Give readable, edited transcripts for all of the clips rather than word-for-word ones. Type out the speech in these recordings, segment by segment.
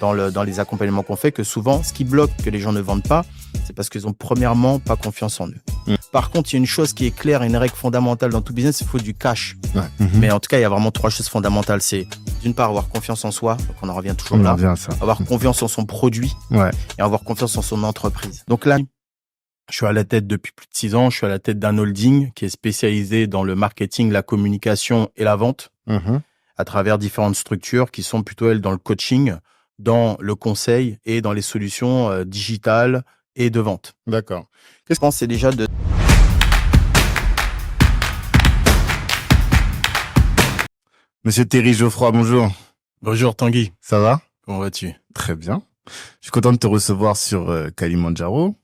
dans les accompagnements qu'on fait que souvent, ce qui bloque que les gens ne vendent pas, c'est parce qu'ils ont premièrement pas confiance en eux. Par contre, il y a une chose qui est claire, une règle fondamentale dans tout business, il faut du cash. Ouais. Mais en tout cas, il y a vraiment 3 choses fondamentales. C'est d'une part avoir confiance en soi, donc on en revient toujours là. Avoir confiance en son produit et avoir confiance en son entreprise. Donc là, je suis à la tête depuis plus de 6 ans. Je suis à la tête d'un holding qui est spécialisé dans le marketing, la communication et la vente à travers différentes structures qui sont plutôt, elles, dans le coaching, dans le conseil et dans les solutions digitales et de vente. D'accord. Qu'est-ce que je pense, c'est déjà de... Monsieur Thierry Geoffroy, bonjour. Bonjour Tanguy. Ça va? Comment vas-tu? Très bien. Je suis content de te recevoir sur Kalimandjaro.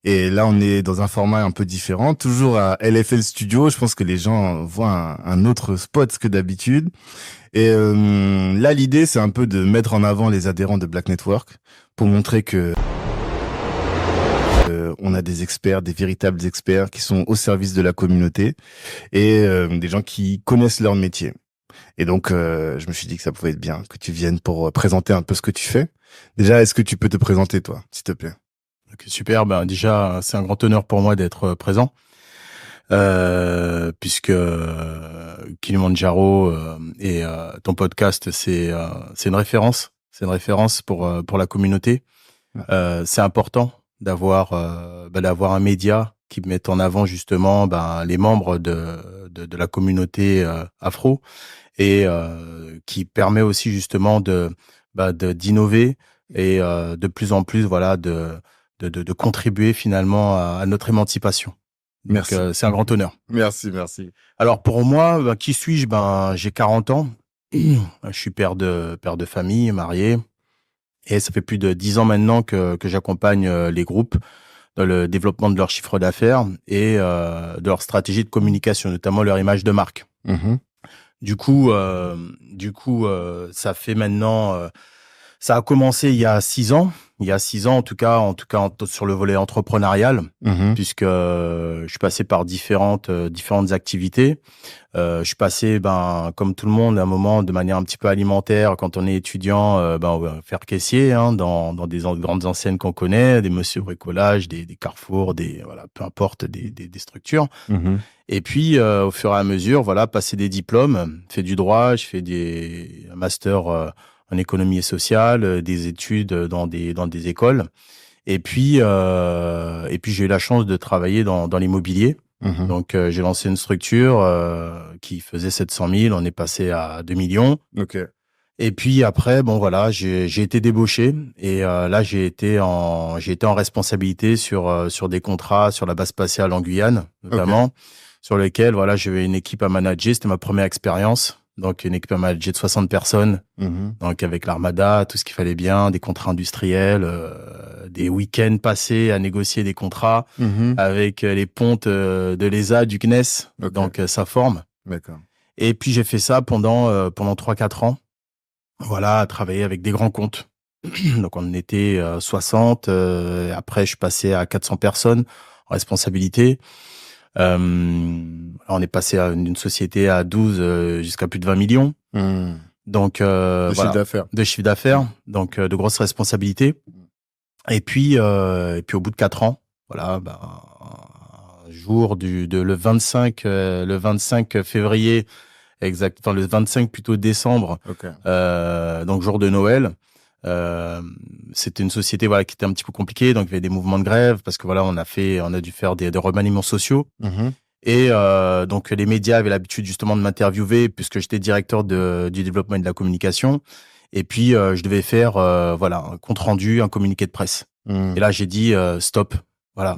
Et là, on est dans un format un peu différent, toujours à LFL Studio. Je pense que les gens voient un autre spot que d'habitude. Et là, l'idée, c'est un peu de mettre en avant les adhérents de Black Network pour montrer que on a des experts, des véritables experts qui sont au service de la communauté et des gens qui connaissent leur métier. Et donc, je me suis dit que ça pouvait être bien que tu viennes pour présenter un peu ce que tu fais. Déjà, est-ce que tu peux te présenter, toi, s'il te plaît? Ok, super. Ben, déjà, c'est un grand honneur pour moi d'être présent, puisque Kalimandjaro et ton podcast, c'est une référence. C'est une référence pour la communauté. C'est important d'avoir un média qui mette en avant justement les membres de la communauté afro et qui permet aussi justement d'innover et de plus en plus de contribuer finalement à notre émancipation. Merci. Donc, c'est un grand honneur. Merci. Alors pour moi, qui suis-je? J'ai 40 ans. Je suis père de famille, marié. Et ça fait plus de 10 ans maintenant que j'accompagne les groupes dans le développement de leur chiffre d'affaires et de leur stratégie de communication, notamment leur image de marque. Du coup, ça fait maintenant... ça a commencé il y a 6 ans. Il y a 6 ans, en tout cas sur le volet entrepreneurial, puisque je suis passé par différentes activités. Je suis passé, comme tout le monde, à un moment de manière un petit peu alimentaire. Quand on est étudiant, on va faire caissier dans des grandes enseignes qu'on connaît, des Monsieur Bricolage, des Carrefour, peu importe, des structures. Et puis, au fur et à mesure, passer des diplômes, fait du droit, je fais un master en économie et sociale, des études dans des écoles. Et puis j'ai eu la chance de travailler dans l'immobilier. Donc, j'ai lancé une structure qui faisait 700 000. On est passé à 2 millions. Ok. Et puis après, j'ai été débauché. Et là, j'ai été en responsabilité sur des contrats sur la base spatiale en Guyane, notamment, sur lesquels, j'avais une équipe à manager. C'était ma première expérience. Donc, une équipe à manager de 60 personnes. Donc, avec l'armada, tout ce qu'il fallait bien, des contrats industriels, des week-ends passés à négocier des contrats avec les pontes de l'ESA, du CNES. Donc, ça forme. D'accord. Et puis, j'ai fait ça pendant 3-4 ans. À travailler avec des grands comptes. Donc, on était 60. Après, je suis passé à 400 personnes en responsabilité. On est passé d'une société à 12 jusqu'à plus de 20 millions. Donc, de chiffre d'affaires. Donc, de grosses responsabilités. Et puis au bout de 4 ans, jour le 25 février, le 25 plutôt décembre, donc jour de Noël. C'était une société qui était un petit peu compliquée, donc il y avait des mouvements de grève parce que on a dû faire des remaniements sociaux. Et donc les médias avaient l'habitude justement de m'interviewer puisque j'étais directeur du développement et de la communication. Et puis je devais faire un compte rendu, un communiqué de presse. Et là j'ai dit stop.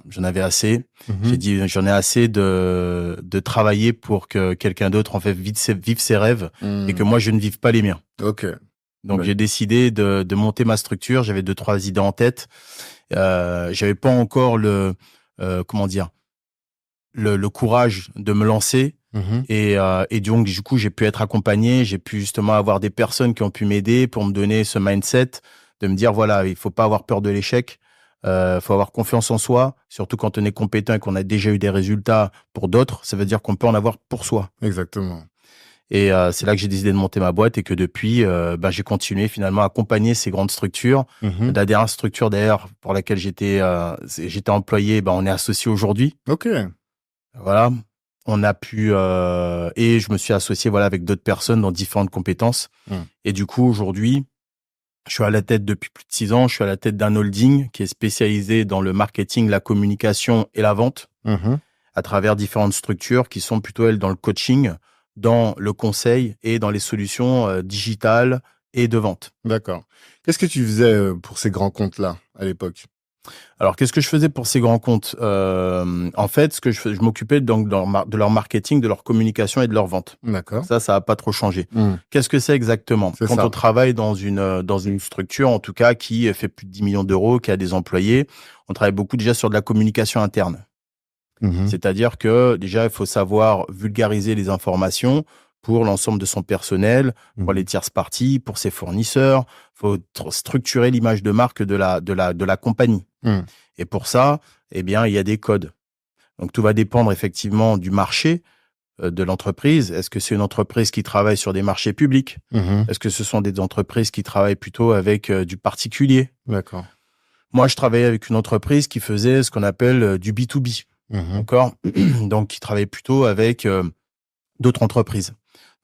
J'en avais assez. J'ai dit j'en ai assez de travailler pour que quelqu'un d'autre vive ses rêves et que moi je ne vive pas les miens. Donc j'ai décidé de monter ma structure. J'avais 2-3 idées en tête. J'avais pas encore le courage de me lancer. Et donc du coup j'ai pu être accompagné. J'ai pu justement avoir des personnes qui ont pu m'aider pour me donner ce mindset de me dire il faut pas avoir peur de l'échec. Faut avoir confiance en soi, surtout quand on est compétent et qu'on a déjà eu des résultats pour d'autres. Ça veut dire qu'on peut en avoir pour soi. Exactement. Et c'est là que j'ai décidé de monter ma boîte et que depuis, j'ai continué finalement à accompagner ces grandes structures. Mhm. La dernière structure d'ailleurs pour laquelle j'étais employé, on est associé aujourd'hui. Ok. Voilà. On a pu et je me suis associé voilà avec d'autres personnes dans différentes compétences. Mm. Et du coup aujourd'hui, je suis à la tête depuis plus de 6 ans. Je suis à la tête d'un holding qui est spécialisé dans le marketing, la communication et la vente Mhm. à travers différentes structures qui sont plutôt elles dans le coaching, dans le conseil et dans les solutions digitales et de vente. D'accord. Qu'est-ce que tu faisais pour ces grands comptes-là à l'époque? Alors, qu'est-ce que je faisais pour ces grands comptes? En fait, ce que je m'occupais donc de leur marketing, de leur communication et de leur vente. Donc D'accord. ça a pas trop changé. Mm. Qu'est-ce que c'est exactement? C'est Quand on ça. travaille dans une structure, en tout cas, qui fait plus de 10 millions d'euros, qui a des employés, on travaille beaucoup déjà sur de la communication interne. Mhm. C'est-à-dire que déjà, il faut savoir vulgariser les informations pour l'ensemble de son personnel, pour les Mhm. tierces parties, pour ses fournisseurs. Il faut structurer l'image de marque de la compagnie. Mm. Et pour ça, eh bien, il y a des codes. Donc, tout va dépendre effectivement du marché de l'entreprise. Est-ce que c'est une entreprise qui travaille sur des marchés publics? Mhm. Est-ce que ce sont des entreprises qui travaillent plutôt avec du particulier? D'accord. Moi, je travaillais avec une entreprise qui faisait ce qu'on appelle du B2B. Mhm. D'accord? Donc, qui travaillait plutôt avec d'autres entreprises.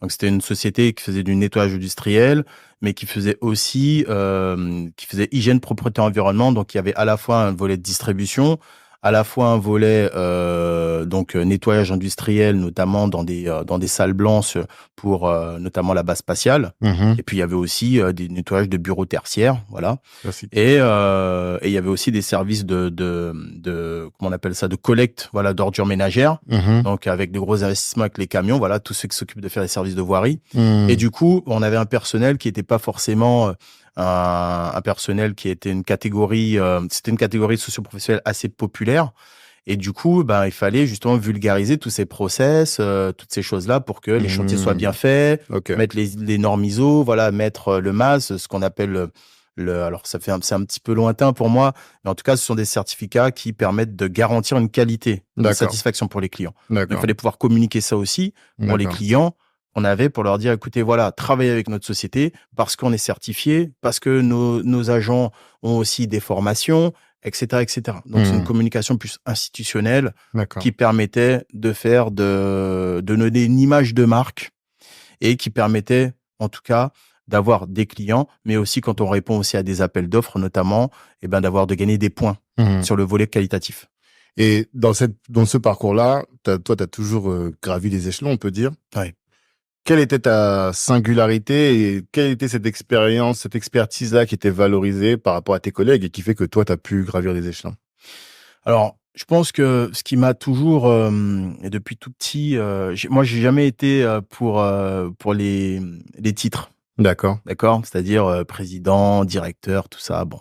Donc, c'était une société qui faisait du nettoyage industriel, mais qui faisait aussi qui faisait hygiène, propreté, environnement. Donc, il y avait à la fois un volet de distribution, à la fois un volet nettoyage industriel, notamment dans des salles blanches pour notamment la base spatiale. Mhm. Et puis, il y avait aussi des nettoyages de bureaux tertiaires, voilà. Classique. Et il y avait aussi des services comment on appelle ça, de collecte, voilà, d'ordures ménagères. Mhm. Donc, avec de gros investissements avec les camions, voilà, tous ceux qui s'occupent de faire les services de voirie. Et Mm. du coup, on avait un personnel qui n'était pas forcément un personnel qui était une catégorie, c'était une catégorie socio-professionnelle assez populaire. Et du coup, il fallait justement vulgariser tous ces process, toutes ces choses-là pour que les chantiers soient bien Mm. faits, Ok. mettre les normes ISO, voilà, mettre le MAS, ce qu'on appelle alors c'est un petit peu lointain pour moi, mais en tout cas, ce sont des certificats qui permettent de garantir une qualité, une D'accord. satisfaction pour les clients. Donc, il D'accord. fallait pouvoir communiquer ça aussi pour les D'accord. clients qu'on avait pour leur dire, écoutez, voilà, travaillez avec notre société parce qu'on est certifié, parce que nos agents ont aussi des formations, etc., etc. Donc, c'est une Mm. communication plus institutionnelle D'accord. qui permettait de donner une image de marque et qui permettait, en tout cas, d'avoir des clients, mais aussi quand on répond aussi à des appels d'offres, notamment, de gagner des points Mm. sur le volet qualitatif. Et dans ce parcours-là, toi, tu as toujours gravi les échelons, on peut dire. Ouais. Quelle était ta singularité et quelle était cette expérience, cette expertise-là qui était valorisée par rapport à tes collègues et qui fait que toi, tu as pu gravir les échelons? Alors, je pense que ce qui m'a toujours, et depuis tout petit, j'ai jamais été pour les titres, D'accord. d'accord? C'est-à-dire président, directeur, tout ça. Bon,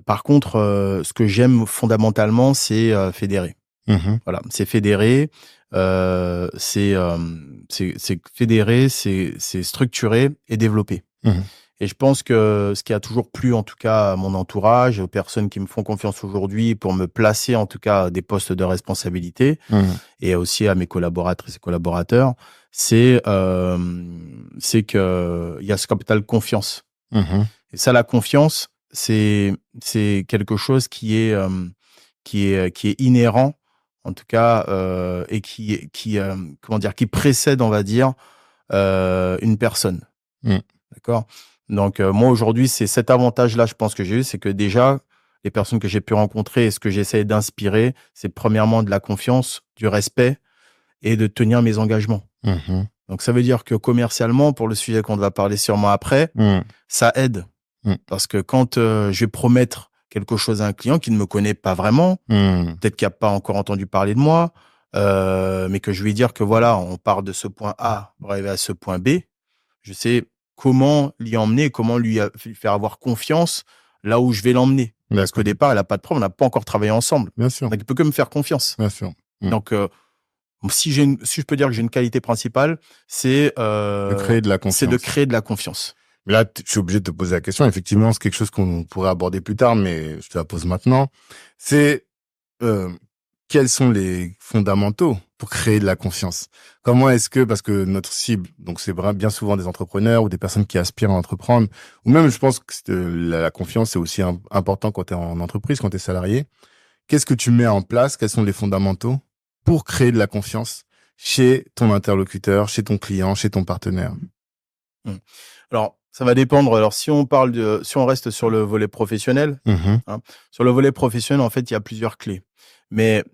par contre, ce que j'aime fondamentalement, c'est fédérer. Mhm. Voilà, c'est fédérer, c'est fédérer, c'est structurer et développer. Mhm. Et je pense que ce qui a toujours plu, en tout cas, à mon entourage, aux personnes qui me font confiance aujourd'hui pour me placer, en tout cas, à des postes de responsabilité Mhm. et aussi à mes collaboratrices et collaborateurs, c'est que il y a ce capital confiance. Mhm. Et ça, la confiance, c'est quelque chose qui est inhérent, en tout cas, et comment dire, qui précède, on va dire, une personne. Mhm. D'accord? Donc, moi, aujourd'hui, c'est cet avantage-là, je pense que j'ai eu, c'est que déjà, les personnes que j'ai pu rencontrer et ce que j'essaie d'inspirer, c'est premièrement de la confiance, du respect et de tenir mes engagements. Mhm. Donc, ça veut dire que commercialement, pour le sujet qu'on va parler sûrement après, Mhm. ça aide. Mhm. Parce que quand je vais promettre quelque chose à un client qui ne me connaît pas vraiment, Mhm. peut-être qu'il n'a pas encore entendu parler de moi, mais que je vais dire que voilà, on part de ce point A pour arriver à ce point B, je sais comment l'y emmener, comment lui faire avoir confiance là où je vais l'emmener. Parce qu'au D'accord. départ, elle n'a pas de preuve, on n'a pas encore travaillé ensemble. Bien sûr. Donc, il peut que me faire confiance. Bien sûr. Mhm. Donc, si je peux dire que j'ai une qualité principale, De créer de la c'est de confiance. créer de la confiance. Mais là, je suis obligé de te poser la question. Effectivement, c'est quelque chose qu'on pourrait aborder plus tard, mais je te la pose maintenant. C'est, euh, quels sont les fondamentaux pour créer de la confiance? Comment est-ce que, parce que notre cible, donc c'est bien souvent des entrepreneurs ou des personnes qui aspirent à entreprendre, ou même je pense que la confiance c'est aussi important quand tu es en entreprise, quand tu es salarié. Qu'est-ce que tu mets en place? Quels sont les fondamentaux pour créer de la confiance chez ton interlocuteur, chez ton client, chez ton partenaire? Alors, ça va dépendre. Alors, si on reste sur le volet professionnel, hein, sur le volet professionnel, en fait, il y a plusieurs clés. Mais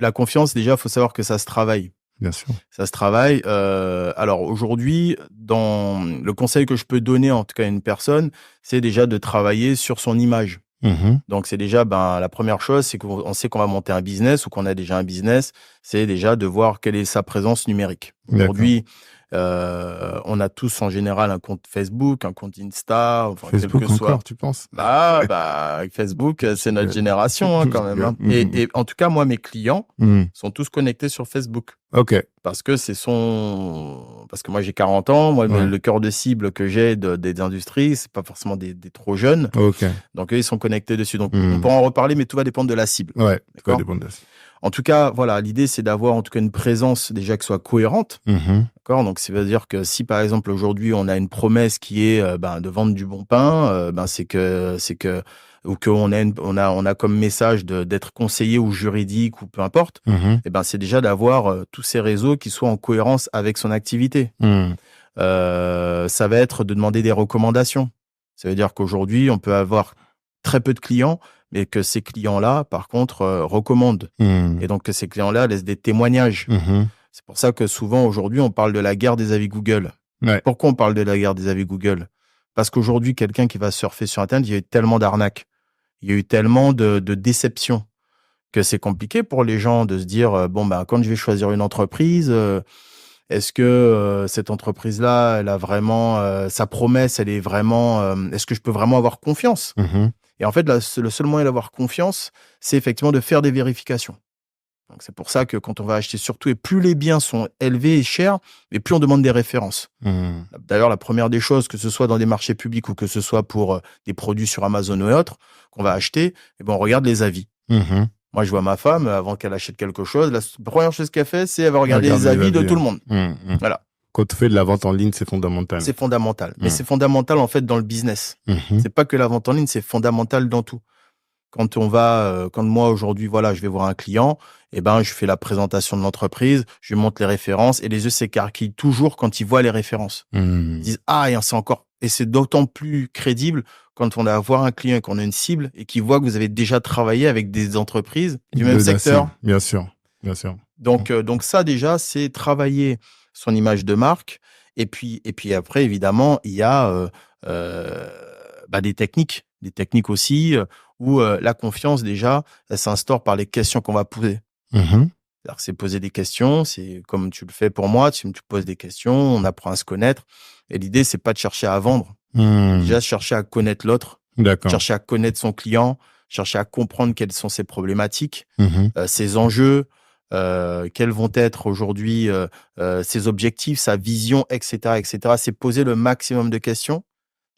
la confiance, déjà, il faut savoir que ça se travaille. Bien sûr. Ça se travaille. Alors, aujourd'hui, dans le conseil que je peux donner, en tout cas à une personne, c'est déjà de travailler sur son image. Donc, c'est déjà, la première chose, c'est qu'on sait qu'on va monter un business ou qu'on a déjà un business, c'est déjà de voir quelle est sa présence numérique. Aujourd'hui, on a tous en général un compte Facebook, un compte Insta, enfin, Facebook quel que soit. encore, tu penses? Avec Facebook, c'est notre génération quand même. Hein. Et en tout cas, moi, mes clients sont tous connectés sur Facebook. Ok. Parce que parce que moi j'ai 40 ans, moi le cœur de cible que j'ai des industries, c'est pas forcément des trop jeunes. Ok. Donc eux ils sont connectés dessus. Donc on pourra en reparler, mais tout va dépendre de la cible. Ouais. Tout va dépendre de la cible. En tout cas, voilà, l'idée c'est d'avoir en tout cas une présence déjà qui soit cohérente. D'accord. Donc ça veut dire que si par exemple aujourd'hui on a une promesse qui est de vendre du bon pain, c'est que ou qu'on a comme message d'être conseiller ou juridique ou peu importe, c'est déjà d'avoir tous ces réseaux qui soient en cohérence avec son activité. Ça va être de demander des recommandations. Ça veut dire qu'aujourd'hui, on peut avoir très peu de clients, mais que ces clients-là, par contre, recommandent. Et donc que ces clients-là laissent des témoignages. C'est pour ça que souvent, aujourd'hui, on parle de la guerre des avis Google. Ouais. Pourquoi on parle de la guerre des avis Google? Parce qu'aujourd'hui, quelqu'un qui va surfer sur Internet, il y a eu tellement d'arnaques, il y a eu tellement de déceptions que c'est compliqué pour les gens de se dire quand je vais choisir une entreprise, est-ce que cette entreprise-là, elle a vraiment sa promesse, elle est vraiment, est-ce que je peux vraiment avoir confiance? Et en fait, le seul moyen d'avoir confiance, c'est effectivement de faire des vérifications. Donc, c'est pour ça que quand on va acheter surtout, et plus les biens sont élevés et chers, et plus on demande des références. D'ailleurs, la première des choses, que ce soit dans des marchés publics ou que ce soit pour des produits sur Amazon ou autres, qu'on va acheter, on regarde les avis. Moi, je vois ma femme, avant qu'elle achète quelque chose, la première chose qu'elle fait, c'est elle va regarder les avis de tout le monde. Voilà. Quand tu fais de la vente en ligne, c'est fondamental. C'est fondamental. Mais c'est fondamental, en fait, dans le business. C'est pas que la vente en ligne, c'est fondamental dans tout. Quand moi aujourd'hui, je vais voir un client, je fais la présentation de l'entreprise, je lui montre les références et les yeux s'écarquillent toujours quand ils voient les références. Ils disent et c'est d'autant plus crédible quand on va voir un client et qu'on a une cible et qu'il voit que vous avez déjà travaillé avec des entreprises du même secteur. Bien sûr, bien sûr. Donc ça déjà, c'est travailler son image de marque. Et puis après, évidemment, il y a des techniques aussi où la confiance déjà, elle s'instaure par les questions qu'on va poser. C'est-à-dire que c'est poser des questions, c'est comme tu le fais pour moi, tu poses des questions, on apprend à se connaître. Et l'idée, c'est pas de chercher à vendre. Déjà, chercher à connaître l'autre, chercher à connaître son client, chercher à comprendre quelles sont ses problématiques, ses enjeux, quels vont être aujourd'hui ses objectifs, sa vision, etc., etc. C'est poser le maximum de questions.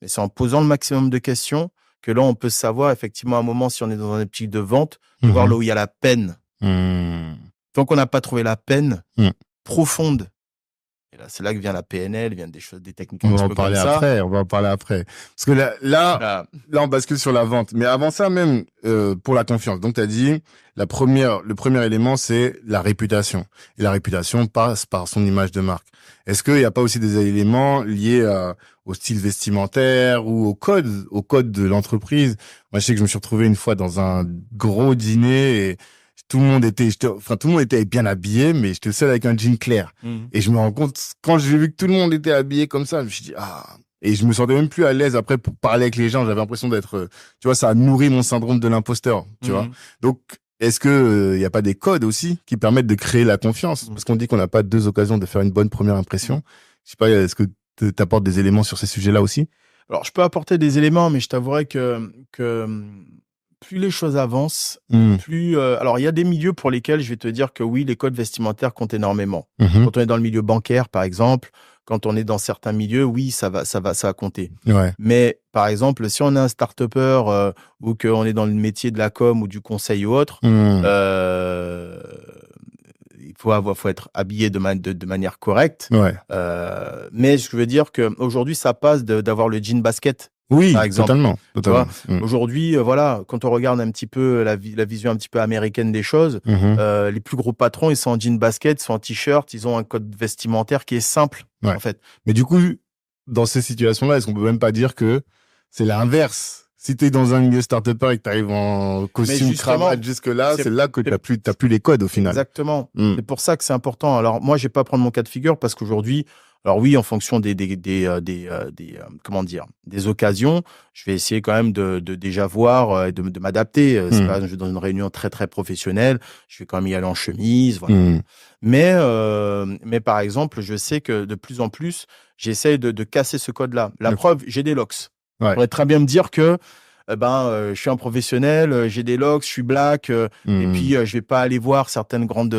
Et c'est en posant le maximum de questions que là, on peut savoir effectivement à un moment si on est dans un optique de vente, de voir là où il y a la peine. Tant qu'on n'a pas trouvé la peine profonde, et là, c'est là que vient la PNL, viennent des techniques on va en parler après. Parce que là, on bascule sur la vente. Mais avant ça, même pour la confiance. Donc, tu as dit, le premier élément, c'est la réputation. Et la réputation passe par son image de marque. Est-ce qu'il n'y a pas aussi des éléments liés au style vestimentaire ou au code de l'entreprise? Moi, je sais que je me suis retrouvé une fois dans un gros dîner et tout le monde était bien habillé, mais j'étais le seul avec un jean clair. Et je me rends compte, quand j'ai vu que tout le monde était habillé comme ça, je me suis dit, et je me sentais même plus à l'aise après pour parler avec les gens. J'avais l'impression d'être, tu vois, ça a nourri mon syndrome de l'imposteur, tu vois. Donc, est-ce que y a pas des codes aussi qui permettent de créer la confiance? Parce qu'on dit qu'on n'a pas deux occasions de faire une bonne première impression. Je sais pas, est-ce que tu apportes des éléments sur ces sujets-là aussi? Alors, je peux apporter des éléments, mais je t'avouerai que plus les choses avancent, Mm. plus... alors, il y a des milieux pour lesquels je vais te dire que oui, les codes vestimentaires comptent énormément. Mhm. Quand on est dans le milieu bancaire, par exemple, quand on est dans certains milieux, oui, ça va compter. Ouais. Mais par exemple, si on est un start-upper ou qu'on est dans le métier de la com ou du conseil ou autre, Mm. il faut être habillé de manière correcte. Ouais. Mais je veux dire qu'aujourd'hui, ça passe d'avoir le jean basket, Oui, par exemple. totalement. Tu vois, Mm. aujourd'hui, voilà, quand on regarde un petit peu la vision un petit peu américaine des choses, Mhm. les plus gros patrons, ils sont en jean basket, ils sont en t-shirt, ils ont un code vestimentaire qui est simple, Ouais. en fait. Mais du coup, dans ces situations-là, est-ce qu'on peut même pas dire que c'est l'inverse? Si tu es dans un milieu start-upper et que tu arrives en costume, justement, cravate jusque-là, c'est- c'est là que t'as plus les codes au final. Exactement. Mm. C'est pour ça que c'est important. Alors, moi, je vais pas prendre mon cas de figure parce qu'aujourd'hui, alors oui, en fonction comment dire, des occasions, je vais essayer quand même de déjà voir et de m'adapter. C'est pas, je vais dans une réunion très, très professionnelle, je vais quand même y aller en chemise, voilà. Mm. Mais par exemple, je sais que de plus en plus, j'essaie de casser ce code-là. La preuve, j'ai des locks. Ouais. Je pourrais très bien me dire que je suis un professionnel, j'ai des locks, je suis black, et puis je vais pas aller voir certaines grandes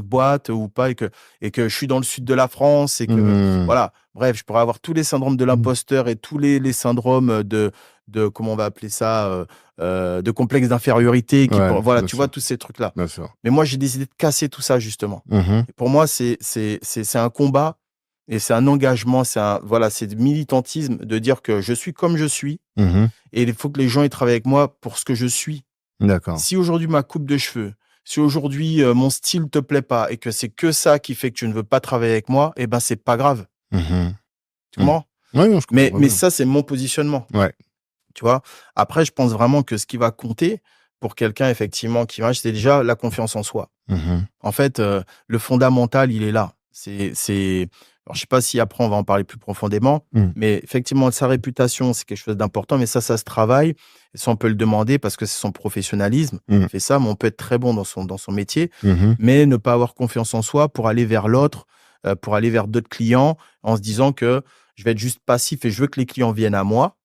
boîtes ou pas, et que je suis dans le sud de la France et que voilà. Bref, je pourrais avoir tous les syndromes de l'imposteur et tous les syndromes de comment on va appeler ça, de complexe d'infériorité. Voilà, tu vois tous ces trucs là. Mais moi, j'ai décidé de casser tout ça justement. Et pour moi, c'est un combat. Et c'est un engagement, c'est du militantisme de dire que je suis comme je suis et il faut que les gens ils travaillent avec moi pour ce que je suis. D'accord. Si aujourd'hui ma coupe de cheveux, si aujourd'hui mon style te plaît pas et que c'est que ça qui fait que tu ne veux pas travailler avec moi, eh ben c'est pas grave. Tu comprends? Ouais, non, je comprends mais ça c'est mon positionnement. Ouais. Tu vois? Après je pense vraiment que ce qui va compter pour quelqu'un effectivement qui marche, c'est déjà la confiance en soi. En fait, le fondamental, il est là. Alors, je sais pas si après on va en parler plus profondément, mais effectivement, sa réputation, c'est quelque chose d'important, mais ça se travaille. Et ça, on peut le demander parce que c'est son professionnalisme. Il fait ça, mais on peut être très bon dans son métier, mais ne pas avoir confiance en soi pour aller vers l'autre, pour aller vers d'autres clients en se disant que je vais être juste passif et je veux que les clients viennent à moi.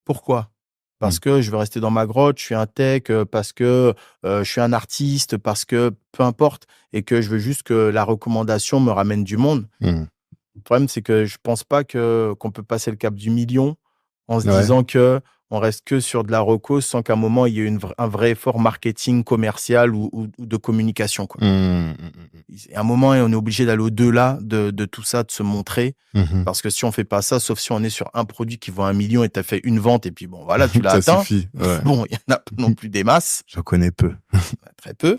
Pourquoi? Parce que je veux rester dans ma grotte, je suis un tech, parce que je suis un artiste, parce que peu importe, et que je veux juste que la recommandation me ramène du monde. Le problème, c'est que je pense pas qu'on peut passer le cap du million en se disant que on reste que sur de la reco sans qu'à un moment il y ait un vrai effort marketing commercial ou de communication, quoi. À un moment, on est obligé d'aller au-delà de tout ça, de se montrer. Parce que si on fait pas ça, sauf si on est sur un produit qui vaut 1 million et tu as fait une vente et puis bon, voilà, tu l'as atteint. Suffit. Ouais. Bon, il y en a pas non plus des masses. J'en connais peu. Très peu.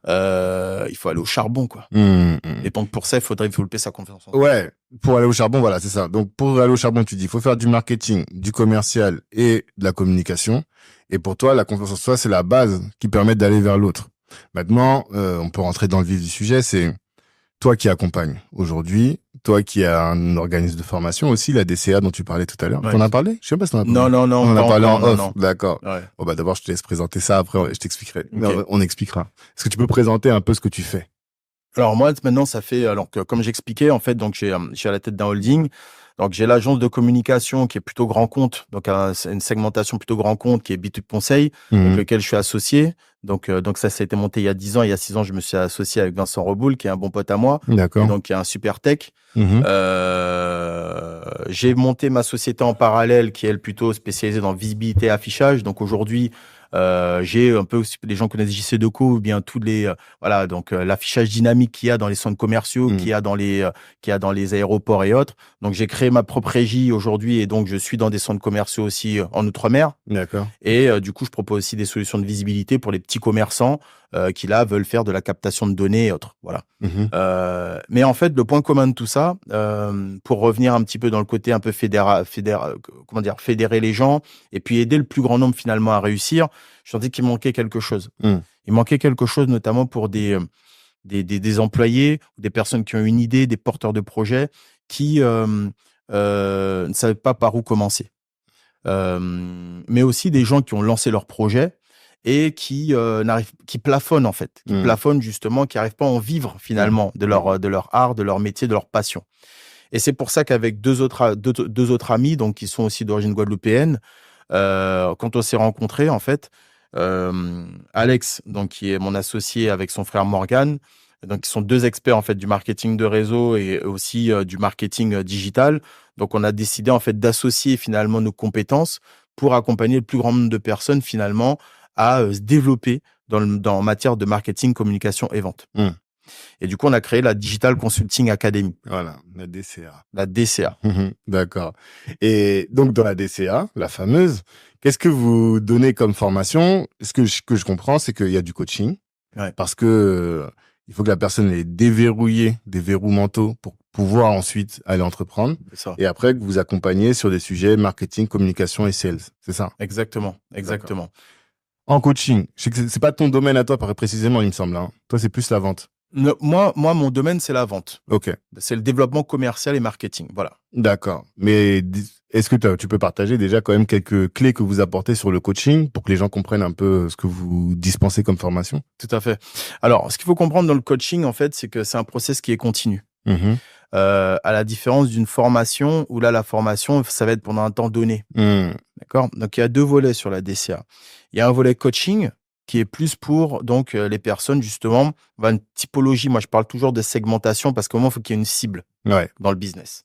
Il faut aller au charbon, quoi. Et donc, pour ça, il faudrait développer sa confiance en soi. Ouais. Pour aller au charbon, voilà, c'est ça. Donc, pour aller au charbon, tu dis, il faut faire du marketing, du commercial et de la communication. Et pour toi, la confiance en soi, c'est la base qui permet d'aller vers l'autre. Maintenant, on peut rentrer dans le vif du sujet, c'est toi qui accompagnes aujourd'hui, toi qui as un organisme de formation aussi, la DCA dont tu parlais tout à l'heure. Ouais. T'en as parlé? Je sais pas si t'en as parlé. Non. On en a parlé en off. Non. D'accord. Ouais. Bon, bah, d'abord, je te laisse présenter ça. Après, je t'expliquerai. Okay. Non, on expliquera. Est-ce que tu peux présenter un peu ce que tu fais? Alors, moi, maintenant, ça fait, alors que, comme j'expliquais, en fait, donc, je suis à la tête d'un holding. Donc, j'ai l'agence de communication qui est plutôt grand compte. Donc, une segmentation plutôt grand compte qui est B2B Conseil, avec lequel je suis associé. Donc, ça a été monté il y a 10 ans. Il y a 6 ans, je me suis associé avec Vincent Reboul, qui est un bon pote à moi. D'accord. Et donc, qui est un super tech. J'ai monté ma société en parallèle, qui est elle plutôt spécialisée dans visibilité et affichage. Donc, aujourd'hui, j'ai un peu, les gens connaissent JC Deco ou bien tous les, voilà, donc, l'affichage dynamique qu'il y a dans les centres commerciaux, qu'il y a dans les aéroports et autres. Donc, j'ai créé ma propre régie aujourd'hui et donc, je suis dans des centres commerciaux aussi en Outre-mer. D'accord. Et du coup, je propose aussi des solutions de visibilité pour les petits commerçants qui là veulent faire de la captation de données et autres. Voilà. Mais en fait, le point commun de tout ça, pour revenir un petit peu dans le côté un peu fédérer les gens et puis aider le plus grand nombre finalement à réussir, je sentais qu'il manquait quelque chose. Il manquait quelque chose, notamment pour des employés, des personnes qui ont une idée, des porteurs de projets qui ne savaient pas par où commencer. Mais aussi des gens qui ont lancé leur projet et qui plafonnent en fait, qui plafonnent justement, qui n'arrivent pas à en vivre finalement de leur art, de leur métier, de leur passion. Et c'est pour ça qu'avec deux autres amis, donc qui sont aussi d'origine guadeloupéenne, quand on s'est rencontrés en fait, Alex, donc qui est mon associé avec son frère Morgan. Donc, ils sont 2 experts en fait du marketing de réseau et aussi du marketing digital. Donc, on a décidé en fait d'associer finalement nos compétences pour accompagner le plus grand nombre de personnes finalement à se développer en matière de marketing, communication et vente. Et du coup, on a créé la Digital Consulting Academy. Voilà, la DCA. La DCA. D'accord. Et donc, dans la DCA, la fameuse, qu'est-ce que vous donnez comme formation? Ce que je comprends, c'est qu'il y a du coaching. Ouais. Parce que il faut que la personne ait déverrouillé des verrous mentaux pour pouvoir ensuite aller entreprendre. C'est ça. Et après, que vous accompagnez sur des sujets marketing, communication et sales. C'est ça? Exactement. En coaching, je sais que c'est pas ton domaine à toi, précisément, il me semble. Hein. Toi, c'est plus la vente. Moi, mon domaine, c'est la vente. Ok. C'est le développement commercial et marketing. Voilà. D'accord. Mais est-ce que tu peux partager déjà quand même quelques clés que vous apportez sur le coaching pour que les gens comprennent un peu ce que vous dispensez comme formation? Tout à fait. Alors, ce qu'il faut comprendre dans le coaching, en fait, c'est que c'est un process qui est continu. À la différence d'une formation où là, la formation, ça va être pendant un temps donné. D'accord? Donc, il y a 2 volets sur la DCA. Il y a un volet coaching qui est plus pour donc les personnes justement, une typologie. Moi, je parle toujours de segmentation parce qu'au moment, il faut qu'il y ait une cible dans le business.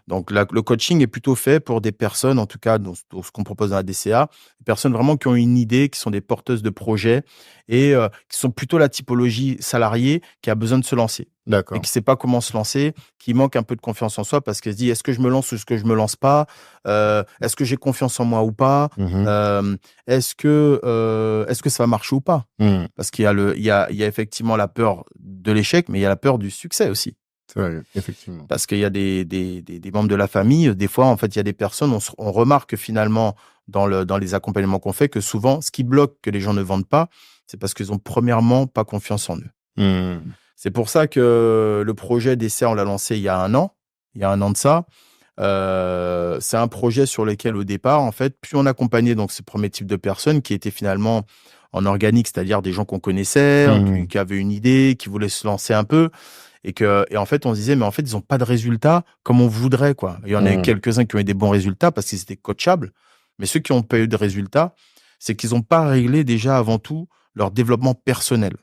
Donc, le coaching est plutôt fait pour des personnes, en tout cas, dans ce qu'on propose dans la DCA, des personnes vraiment qui ont une idée, qui sont des porteuses de projets et qui sont plutôt la typologie salariée qui a besoin de se lancer. D'accord. Et qui ne sait pas comment se lancer, qui manque un peu de confiance en soi parce qu'elle se dit est-ce que je me lance ou est-ce que je me lance pas, est-ce que j'ai confiance en moi ou pas, est-ce que ça va marcher ou pas, parce qu'il y a effectivement la peur de l'échec, mais il y a la peur du succès aussi. C'est vrai, effectivement. Parce qu'il y a des membres de la famille, des fois en fait il y a des personnes, on remarque finalement dans les accompagnements qu'on fait que souvent ce qui bloque que les gens ne vendent pas, c'est parce qu'ils ont premièrement pas confiance en eux. C'est pour ça que le projet d'essai, on l'a lancé il y a un an de ça. C'est un projet sur lequel, au départ, en fait, puis on accompagnait donc ces premiers types de personnes qui étaient finalement en organique, c'est-à-dire des gens qu'on connaissait, qui avaient une idée, qui voulaient se lancer un peu. Et en fait, on se disait, mais en fait, ils n'ont pas de résultats comme on voudrait, quoi. Il y en a quelques-uns qui ont eu des bons résultats parce qu'ils étaient coachables. Mais ceux qui n'ont pas eu de résultats, c'est qu'ils n'ont pas réglé déjà avant tout leur développement personnel.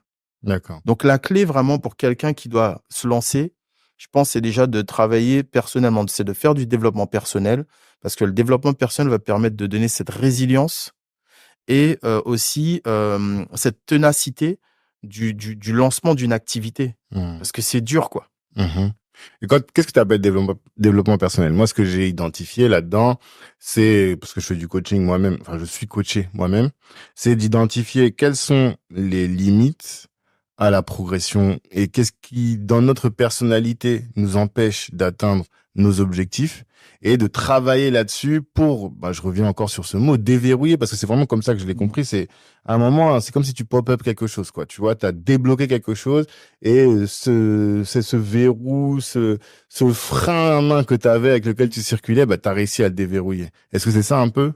D'accord. Donc, la clé vraiment pour quelqu'un qui doit se lancer, je pense, c'est déjà de travailler personnellement, c'est de faire du développement personnel parce que le développement personnel va permettre de donner cette résilience et aussi cette ténacité du lancement d'une activité. Parce que c'est dur, quoi. Et qu'est-ce que tu appelles développement personnel? Moi, ce que j'ai identifié là-dedans, c'est, parce que je fais du coaching moi-même, enfin, je suis coaché moi-même, c'est d'identifier quelles sont les limites à la progression et qu'est-ce qui, dans notre personnalité, nous empêche d'atteindre nos objectifs et de travailler là-dessus pour, je reviens encore sur ce mot, déverrouiller, parce que c'est vraiment comme ça que je l'ai compris. C'est, à un moment, c'est comme si tu pop-up quelque chose, quoi. Tu vois, t'as débloqué quelque chose et ce verrou, ce frein à main que t'avais avec lequel tu circulais, t'as réussi à le déverrouiller. Est-ce que c'est ça un peu?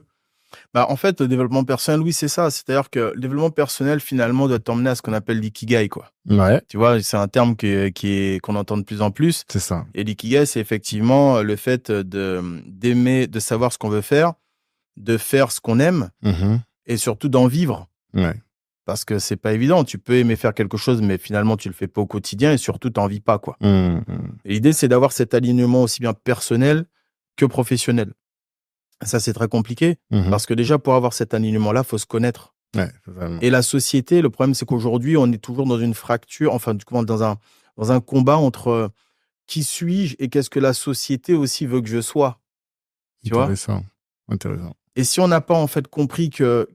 En fait, le développement personnel, oui, c'est ça. C'est-à-dire que le développement personnel, finalement, doit t'emmener à ce qu'on appelle l'ikigai, quoi. Ouais. Tu vois, c'est un terme qu'on entend de plus en plus. C'est ça. Et l'ikigai, c'est effectivement le fait d'aimer, de savoir ce qu'on veut faire, de faire ce qu'on aime et surtout d'en vivre. Ouais. Parce que c'est pas évident. Tu peux aimer faire quelque chose, mais finalement, tu le fais pas au quotidien et surtout, t'en vis pas, quoi. Et l'idée, c'est d'avoir cet alignement aussi bien personnel que professionnel. Ça, c'est très compliqué parce que déjà, pour avoir cet alignement-là, faut se connaître. Ouais, totalement. Et la société, le problème, c'est qu'aujourd'hui, on est toujours dans une fracture, enfin, dans un combat entre qui suis-je et qu'est-ce que la société aussi veut que je sois. Tu vois ? Intéressant. Et si on n'a pas, en fait, compris que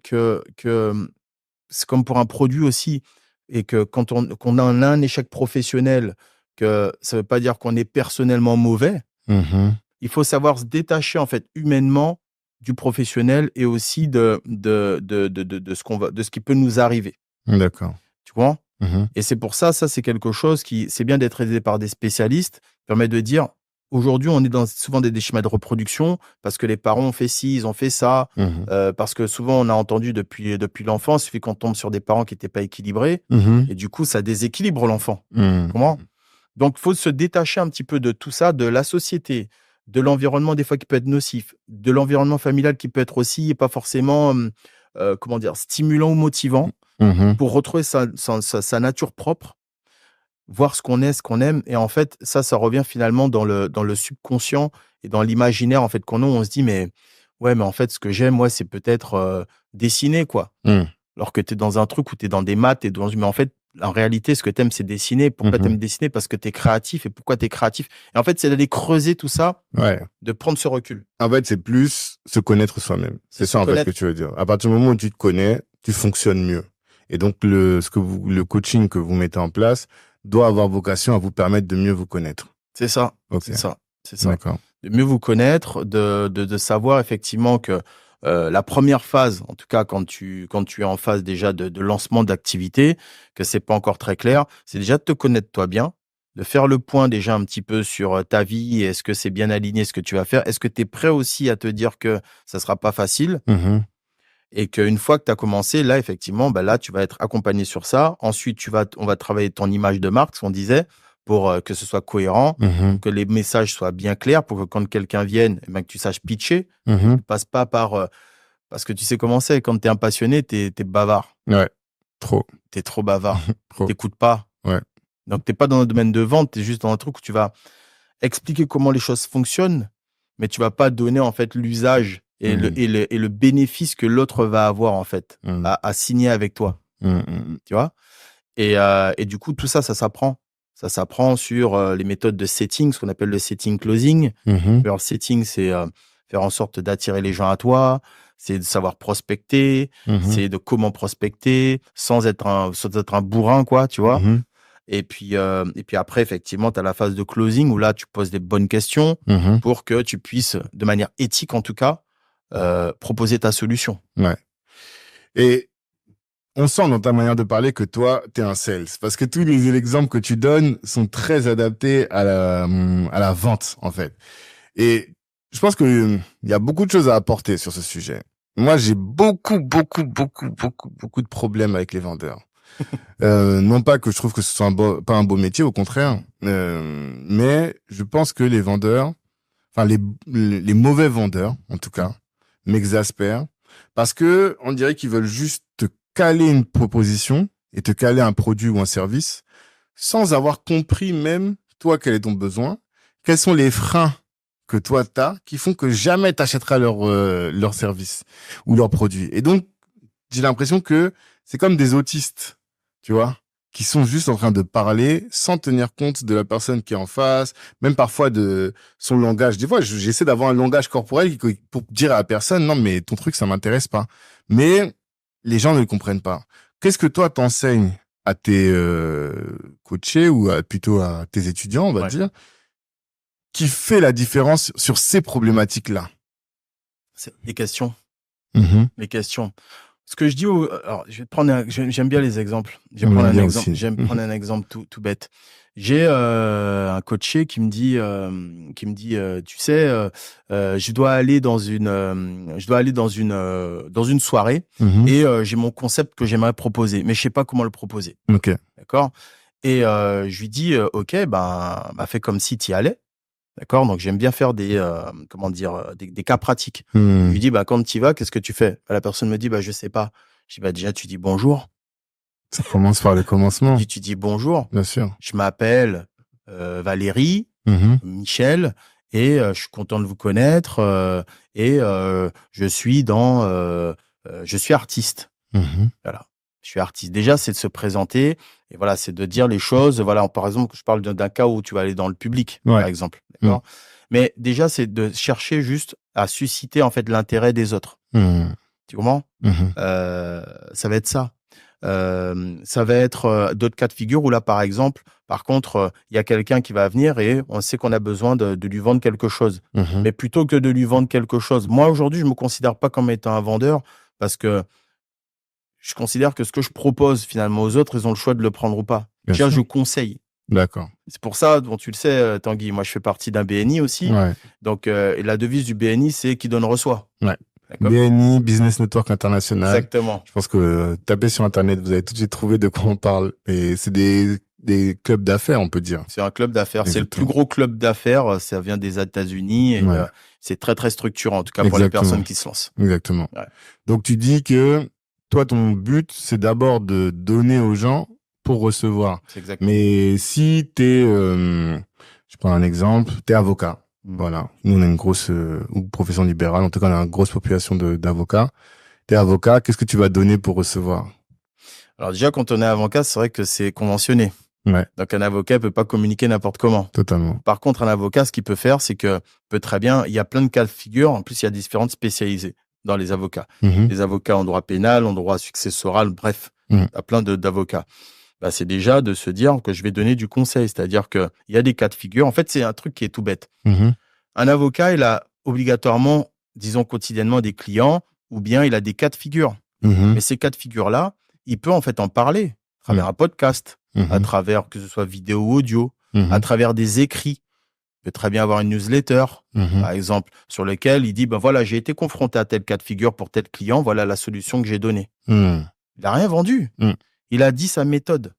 c'est comme pour un produit aussi, et que quand qu'on a un échec professionnel, que ça veut pas dire qu'on est personnellement mauvais. Il faut savoir se détacher, en fait, humainement du professionnel et aussi de ce qui peut nous arriver. D'accord. Tu vois? Et c'est pour ça, c'est quelque chose c'est bien d'être aidé par des spécialistes, permet de dire, aujourd'hui, on est dans souvent des schémas de reproduction parce que les parents ont fait ci, ils ont fait ça, parce que souvent, on a entendu depuis l'enfance, il suffit qu'on tombe sur des parents qui n'étaient pas équilibrés et du coup, ça déséquilibre l'enfant. Comment? Donc, il faut se détacher un petit peu de tout ça, de la société, de l'environnement des fois qui peut être nocif, de l'environnement familial qui peut être aussi pas forcément comment dire, stimulant ou motivant Mhm. pour retrouver sa nature propre, voir ce qu'on est, ce qu'on aime. Et en fait, ça revient finalement dans le subconscient et dans l'imaginaire en fait qu'on a. On se dit: «Mais ouais, mais en fait, ce que j'aime, moi, c'est peut-être, dessiner, quoi». Mhm. Alors que tu es dans un truc où tu es dans des maths et mais en fait, en réalité, ce que tu aimes, c'est dessiner. Pourquoi tu Mhm. aimes dessiner? Parce que tu es créatif. Et pourquoi tu es créatif? Et en fait, c'est d'aller creuser tout ça, Ouais. de prendre ce recul. En fait, c'est plus se connaître soi-même. C'est C'est se ça, en fait, que connaître. tu veux dire. À partir du moment où tu te connais, tu fonctionnes mieux. Et donc, le coaching que vous mettez en place doit avoir vocation à vous permettre de mieux vous connaître. C'est ça, Ok. c'est ça, c'est ça. D'accord. De mieux vous connaître, de savoir effectivement que, la première phase, en tout cas quand tu es en phase déjà de lancement d'activité, que c'est pas encore très clair, c'est déjà de te connaître toi bien, de faire le point déjà un petit peu sur, ta vie. Est-ce que c'est bien aligné ce que tu vas faire? Est-ce que tu es prêt aussi à te dire que ça sera pas facile? Mhm. Et qu'une fois que tu as commencé, là, effectivement, bah, là, tu vas être accompagné sur ça. Ensuite, on va travailler ton image de marque, ce qu'on disait, pour que ce soit cohérent, Mhm. pour que les messages soient bien clairs, pour que quand quelqu'un vienne, eh ben, que tu saches pitcher. Mhm. Tu passes pas par... parce que tu sais comment c'est, quand tu es un passionné, tu es bavard. Ouais. Trop. Tu es trop bavard. Trop. Tu pas. Ouais. Donc, tu pas dans le domaine de vente, tu es juste dans un truc où tu vas expliquer comment les choses fonctionnent, mais tu vas pas donner en fait l'usage et Mhm. et le bénéfice que l'autre va avoir en fait Mhm. à signer avec toi, Mhm. tu vois? Et du coup, tout ça, ça s'apprend. Ça s'apprend sur, les méthodes de setting, ce qu'on appelle le setting closing. Mhm. Alors, setting, c'est, faire en sorte d'attirer les gens à toi, c'est de savoir prospecter, Mhm. c'est de comment prospecter sans être un bourrin, quoi, tu vois? Mhm. Et puis après, effectivement, tu as la phase de closing où là, tu poses des bonnes questions Mhm. pour que tu puisses, de manière éthique en tout cas, proposer ta solution. Ouais. Et on sent dans ta manière de parler que toi, t'es un sales. Parce que tous les exemples que tu donnes sont très adaptés à la vente, en fait. Et je pense que il y a beaucoup de choses à apporter sur ce sujet. Moi, j'ai beaucoup de problèmes avec les vendeurs. Non pas que je trouve que ce soit pas un beau métier, au contraire. Mais je pense que les vendeurs, enfin les mauvais vendeurs, en tout cas, m'exaspèrent parce que on dirait qu'ils veulent juste te caler une proposition et te caler un produit ou un service sans avoir compris même toi quel est ton besoin, quels sont les freins que toi t'as qui font que jamais t'achèteras leur service ou leur produit. Et donc j'ai l'impression que c'est comme des autistes, tu vois, qui sont juste en train de parler sans tenir compte de la personne qui est en face, même parfois de son langage. Des fois, j'essaie d'avoir un langage corporel pour dire à la personne, non, mais ton truc, ça m'intéresse pas. Mais les gens ne le comprennent pas. Qu'est-ce que toi t'enseignes à tes coachés ou plutôt à tes étudiants, on va Ouais, dire, qui fait la différence sur ces problématiques-là? c'est les questions, Mhm. les questions. Ce que je dis aux alors je vais te prendre j'aime bien les exemples. J'aime bien aussi. Je vais me prendre un exemple tout bête. J'ai, un coaché qui me dit, «Tu sais, je dois aller dans une soirée Mhm. et j'ai mon concept que j'aimerais proposer, mais je sais pas comment le proposer». Ok. D'accord? Et je lui dis: «OK, ben, fais comme si tu y allais». D'accord? Donc j'aime bien faire des, comment dire? Des cas pratiques. Je lui Hmm. dis: «Bah, quand tu y vas, qu'est-ce que tu fais?» Bah, la personne me dit: «Bah, je sais pas». Je dis: «Bah, déjà, tu dis bonjour». Ça commence par le commencement, Tu dis bonjour. bien sûr. Je m'appelle, Valérie, Mhm. Michel et je suis content de vous connaître, je suis artiste. Mhm. Voilà. Je suis artiste. Déjà, c'est de se présenter et voilà, c'est de dire les choses. Voilà, par exemple, je parle d'un cas où tu vas aller dans le public, par Ouais. exemple, Mm. d'accord? Mais déjà, c'est de chercher juste à susciter, en fait, l'intérêt des autres. Mhm. Tu comprends? Mhm. Ça va être ça. Ça va être, d'autres cas de figure où là, par exemple, par contre, il y a quelqu'un qui va venir et on sait qu'on a besoin de lui vendre quelque chose. Mhm. Mais plutôt que de lui vendre quelque chose, moi, aujourd'hui, je me considère pas comme étant un vendeur parce que je considère que ce que je propose finalement aux autres, ils ont le choix de le prendre ou pas. Bien Déjà, sûr. je conseille. D'accord. C'est pour ça, bon, tu le sais, Tanguy, moi, je fais partie d'un BNI aussi. Ouais. Donc, et la devise du BNI, c'est qui donne reçoit. Ouais. D'accord? BNI, Business Network International. Exactement. Je pense que tapez sur Internet, vous allez tout de suite trouver de quoi on parle. Et c'est des des clubs d'affaires, on peut dire. C'est un club d'affaires. C'est le plus Exactement. gros club d'affaires. Ça vient des États-Unis et Ouais. c'est très, très structurant, en tout cas pour les Exactement. personnes qui se lancent. Exactement. Ouais. Donc, tu dis que toi, ton but, c'est d'abord de donner aux gens pour recevoir. C'est exactement. Mais si t'es, je prends un exemple, t'es avocat. Voilà. Nous, on a une grosse ou profession libérale. En tout cas, on a une grosse population d'avocats. T'es avocat, qu'est-ce que tu vas donner pour recevoir? Alors déjà, quand on est avocat, c'est vrai que c'est conventionné. Ouais. Donc un avocat peut pas communiquer n'importe comment. Totalement. Par contre, un avocat, ce qu'il peut faire, c'est que peut très bien, il y a plein de cas de figure. En plus, il y a différentes spécialisées dans les avocats. Les avocats en droit pénal, en droit successoral, bref, il y a plein d'avocats. Bah, c'est déjà de se dire que je vais donner du conseil. C'est-à-dire qu'il y a des cas de figure. En fait, c'est un truc qui est tout bête. Un avocat, il a obligatoirement, disons quotidiennement, des clients ou bien il a des cas de figure. Mais ces cas de figure-là, il peut en fait en parler à travers un podcast, à travers que ce soit vidéo ou audio, à travers des écrits. Il peut très bien avoir une newsletter, par exemple, sur lequel il dit, ben voilà, j'ai été confronté à tel cas de figure pour tel client, voilà la solution que j'ai donnée. Il n'a rien vendu. Il a dit sa méthode.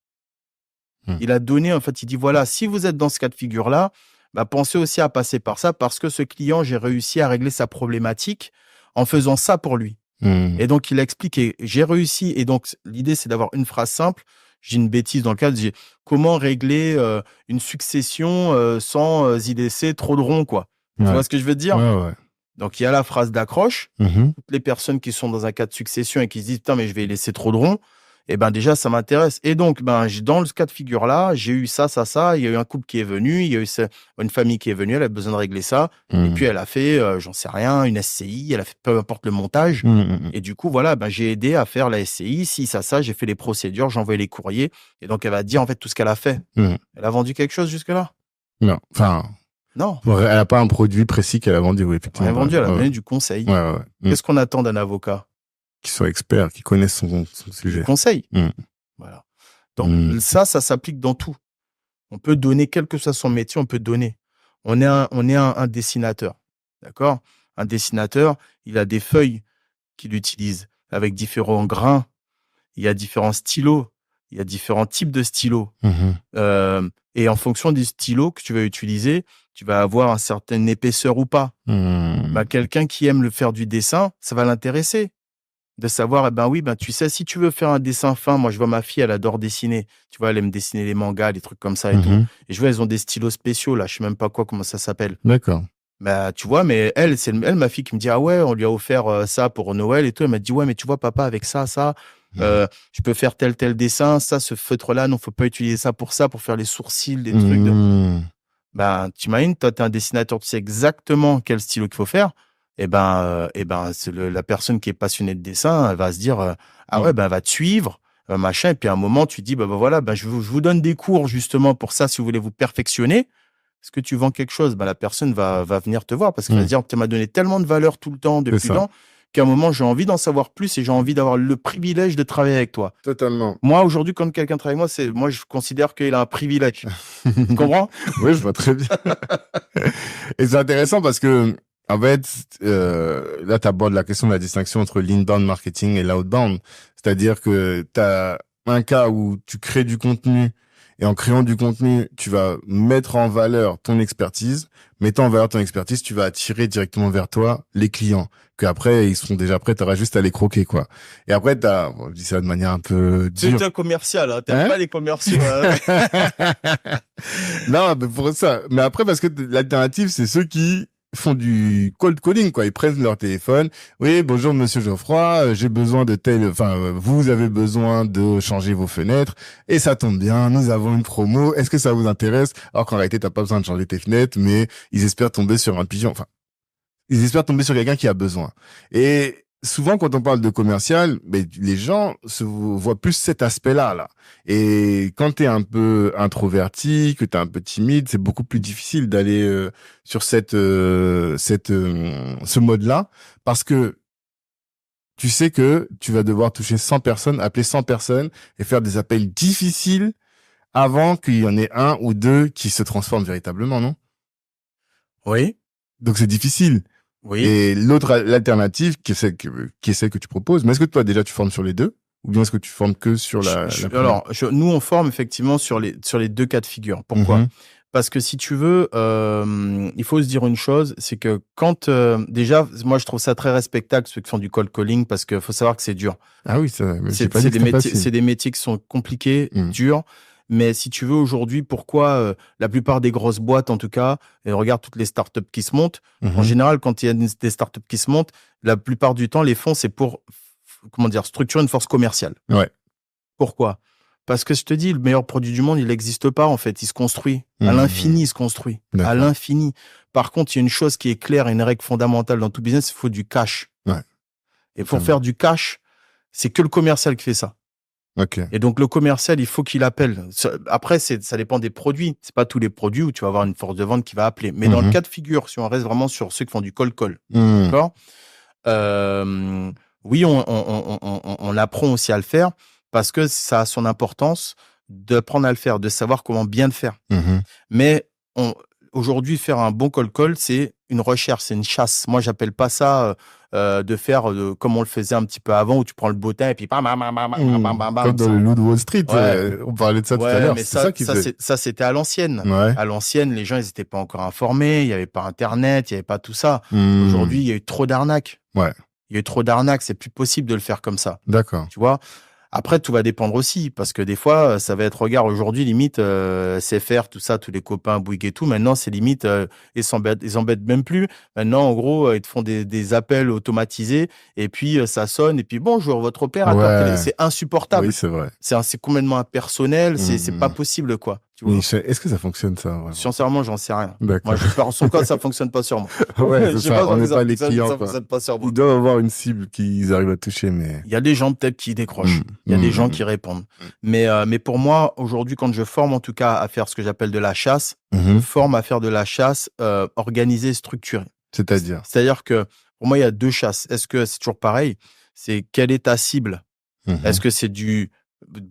Il a donné, en fait, il dit, voilà, si vous êtes dans ce cas de figure-là, bah, pensez aussi à passer par ça parce que ce client, j'ai réussi à régler sa problématique en faisant ça pour lui. Et donc, il a expliqué, j'ai réussi. Et donc, l'idée, c'est d'avoir une phrase simple. J'ai une bêtise dans le cadre, j'ai comment régler une succession sans y laisser trop de ronds, quoi. Tu vois ce que je veux dire? Ouais. Donc, il y a la phrase d'accroche. Toutes les personnes qui sont dans un cas de succession et qui se disent, putain, mais je vais y laisser trop de ronds. Et ben, déjà, ça m'intéresse. Et donc, ben, dans le cas de figure-là, j'ai eu ça. Il y a eu un couple qui est venu, il y a eu une famille qui est venue, elle a besoin de régler ça. Et puis, elle a fait, j'en sais rien, une SCI, elle a fait peu importe le montage. Et du coup, voilà, ben, j'ai aidé à faire la SCI, ça, j'ai fait les procédures, j'ai envoyé les courriers. Et donc, elle va dire, en fait, tout ce qu'elle a fait. Elle a vendu quelque chose jusque-là? Non. Enfin. Non. Elle n'a pas un produit précis qu'elle a vendu, oui, effectivement. Elle a vendu, elle a donné du conseil. Qu'est-ce qu'on attend d'un avocat? Qui soit expert, qui connaisse son sujet. Du conseil. Voilà. Donc, ça s'applique dans tout. On peut donner, quel que soit son métier, on peut donner. On est un dessinateur. D'accord? Un dessinateur, il a des feuilles qu'il utilise avec différents grains. Il y a différents stylos. Il y a différents types de stylos. Et en fonction du stylo que tu vas utiliser, tu vas avoir une certaine épaisseur ou pas. Bah, quelqu'un qui aime le faire du dessin, ça va l'intéresser. De savoir, eh ben oui, ben tu sais, si tu veux faire un dessin fin, moi je vois ma fille, elle adore dessiner. Tu vois, elle aime dessiner les mangas, les trucs comme ça et tout. Et je vois, elles ont des stylos spéciaux là, je sais même pas comment ça s'appelle. D'accord. Bah tu vois, mais elle, c'est elle, ma fille qui me dit, ah ouais, on lui a offert ça pour Noël et tout. Elle m'a dit, ouais, mais tu vois, papa, avec ça, je peux faire tel dessin, ça, ce feutre-là, non, faut pas utiliser ça, pour faire les sourcils, les trucs de. Ben, tu imagines, toi, t'es un dessinateur, tu sais exactement quel stylo qu'il faut faire. C'est la personne qui est passionnée de dessin, elle va se dire, ah ouais, ben, elle va te suivre, machin. Et puis, à un moment, tu dis, voilà, je vous donne des cours, justement, pour ça, si vous voulez vous perfectionner. Est-ce que tu vends quelque chose? Ben, la personne va venir te voir parce qu'elle va se dire, tu m'as donné tellement de valeur tout le temps, depuis le temps, qu'à un moment, j'ai envie d'en savoir plus et j'ai envie d'avoir le privilège de travailler avec toi. Totalement. Moi, aujourd'hui, quand quelqu'un travaille avec moi, moi, je considère qu'il a un privilège. Tu comprends? Oui, je vois très bien. Et c'est intéressant parce que, en fait, là, tu abordes la question de la distinction entre l'inbound marketing et l'outbound. C'est-à-dire que tu as un cas où tu crées du contenu et en créant du contenu, tu vas mettre en valeur ton expertise. Mettant en valeur ton expertise, tu vas attirer directement vers toi les clients. Qu'après, ils seront déjà prêts, t'auras juste à les croquer, quoi. Et après, je dis ça de manière un peu dure. C'est un commercial, hein. T'aimes pas les commerciaux, Non, mais pour ça. Mais après, parce que l'alternative, c'est ceux qui font du cold calling, quoi. Ils prennent leur téléphone. Oui, bonjour, monsieur Geoffroy. J'ai besoin de vous avez besoin de changer vos fenêtres. Et ça tombe bien. Nous avons une promo. Est-ce que ça vous intéresse? Alors qu'en réalité, t'as pas besoin de changer tes fenêtres, mais ils espèrent tomber sur un pigeon. Enfin, ils espèrent tomber sur quelqu'un qui a besoin. Et souvent, quand on parle de commercial, les gens voient plus cet aspect-là, là. Et quand t'es un peu introverti, que t'es un peu timide, c'est beaucoup plus difficile d'aller sur ce mode-là, parce que tu sais que tu vas devoir toucher 100 personnes, appeler 100 personnes et faire des appels difficiles avant qu'il y en ait un ou deux qui se transforment véritablement, non? Oui. Donc c'est difficile. Oui. Et l'alternative, qui est celle que tu proposes, mais est-ce que toi déjà tu formes sur les deux? Ou bien est-ce que tu formes que sur la première? Alors, nous, on forme effectivement sur les deux cas de figure. Pourquoi? Mhm. Parce que si tu veux, il faut se dire une chose, c'est que quand déjà, moi, je trouve ça très respectable ceux qui font du cold calling parce que faut savoir que c'est dur. Ah oui, ça, mais j'ai pas C'est dit des que c'était métiers, facile. c'est des métiers qui sont compliqués, Mm. durs. Mais si tu veux aujourd'hui, pourquoi la plupart des grosses boîtes, en tout cas, et regarde toutes les startups qui se montent. En Mhm. général, quand il y a des startups qui se montent, la plupart du temps, les fonds, c'est pour comment dire, structurer une force commerciale. Ouais. Pourquoi? Parce que je te dis, le meilleur produit du monde, il n'existe pas, en fait. Il se construit. À Mhm. l'infini, il se construit. À D'accord. l'infini. Par contre, il y a une chose qui est claire et une règle fondamentale dans tout business, il faut du cash. Ouais. Et pour Totalement. faire du cash, c'est que le commercial qui fait ça. Ok. Et donc, le commercial, il faut qu'il appelle. Après, ça dépend des produits. C'est pas tous les produits où tu vas avoir une force de vente qui va appeler. Mais dans le Mhm. cas de figure, si on reste vraiment sur ceux qui font du cold call, Mhm. d'accord? Oui, on apprend aussi à le faire parce que ça a son importance d'apprendre à le faire, de savoir comment bien le faire. Mhm. Mais aujourd'hui, faire un bon cold call, c'est une recherche, c'est une chasse. Moi, j'appelle pas ça de faire comme on le faisait un petit peu avant, où tu prends le bottin et puis bam, bam, bam, bam, bam, bam, bam, bam. Comme dans le Loup de Wall Street, Ouais. on parlait de ça tout à Ouais, l'heure. mais C'est ça qu'ils faisaient. ça, c'était à l'ancienne. Ouais. À l'ancienne, les gens, ils n'étaient pas encore informés, il n'y avait pas Internet, il n'y avait pas tout ça. Mhm. Aujourd'hui, il y a eu trop d'arnaques. Ouais. Il y a eu trop d'arnaques, c'est plus possible de le faire comme ça. D'accord. Tu vois? Après, tout va dépendre aussi, parce que des fois, ça va être, regarde, aujourd'hui, limite, CFR, tout ça, tous les copains, Bouygues et tout, maintenant, c'est limite, ils embêtent même plus. Maintenant, en gros, ils te font des appels automatisés, et puis ça sonne, et puis bonjour, votre opérateur Ouais. c'est insupportable. Oui, c'est vrai. C'est complètement impersonnel, c'est pas Mhm. possible, quoi. Tu Mais vois? est-ce que ça fonctionne, ça, vraiment? Sincèrement, j'en sais rien. D'accord. Moi, je pars sur quoi ça fonctionne pas sur moi. Ouais, Je c'est sais ça. pas On sur n'est quoi pas les ça clients, quoi. fonctionne pas sur moi. Ils doivent avoir une cible qu'ils arrivent à toucher, mais. Il y a des gens peut-être qui décrochent. Il y a des gens qui répondent. Mais pour moi, aujourd'hui, quand je forme en tout cas à faire ce que j'appelle de la chasse, je Mhm. forme à faire de la chasse organisée, structurée. C'est-à-dire. C'est-à-dire que pour moi, il y a deux chasses. Est-ce que c'est toujours pareil? C'est quelle est ta cible? Mhm. Est-ce que c'est du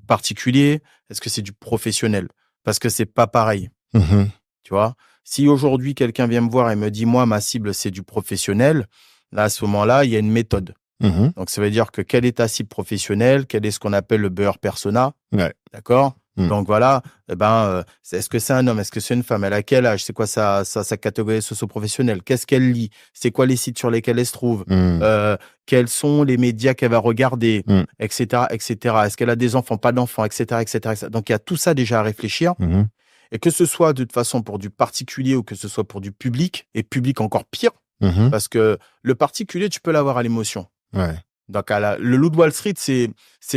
particulier? Est-ce que c'est du professionnel? Parce que c'est pas pareil. Mhm. Tu vois? Si aujourd'hui quelqu'un vient me voir et me dit, moi, ma cible, c'est du professionnel, là, à ce moment-là, il y a une méthode. Mhm. Donc, ça veut dire que quelle est ta cible professionnelle? Quel est ce qu'on appelle le buyer persona? Ouais. D'accord? Mm. Donc, voilà. Eh ben, est-ce que c'est un homme? Est-ce que c'est une femme? Elle a quel âge? C'est quoi sa catégorie socio-professionnelle? Qu'est-ce qu'elle lit? C'est quoi les sites sur lesquels elle se trouve? Mm. Quels sont les médias qu'elle va regarder? Mm. Etc., etc. Est-ce qu'elle a des enfants? Pas d'enfants? Etc., etc., etc. Donc, il y a tout ça déjà à réfléchir. Mhm. Et que ce soit de toute façon pour du particulier ou que ce soit pour du public, et public encore pire, Mhm. parce que le particulier, tu peux l'avoir à l'émotion. Ouais. Donc, le Loup de Wall Street, c'est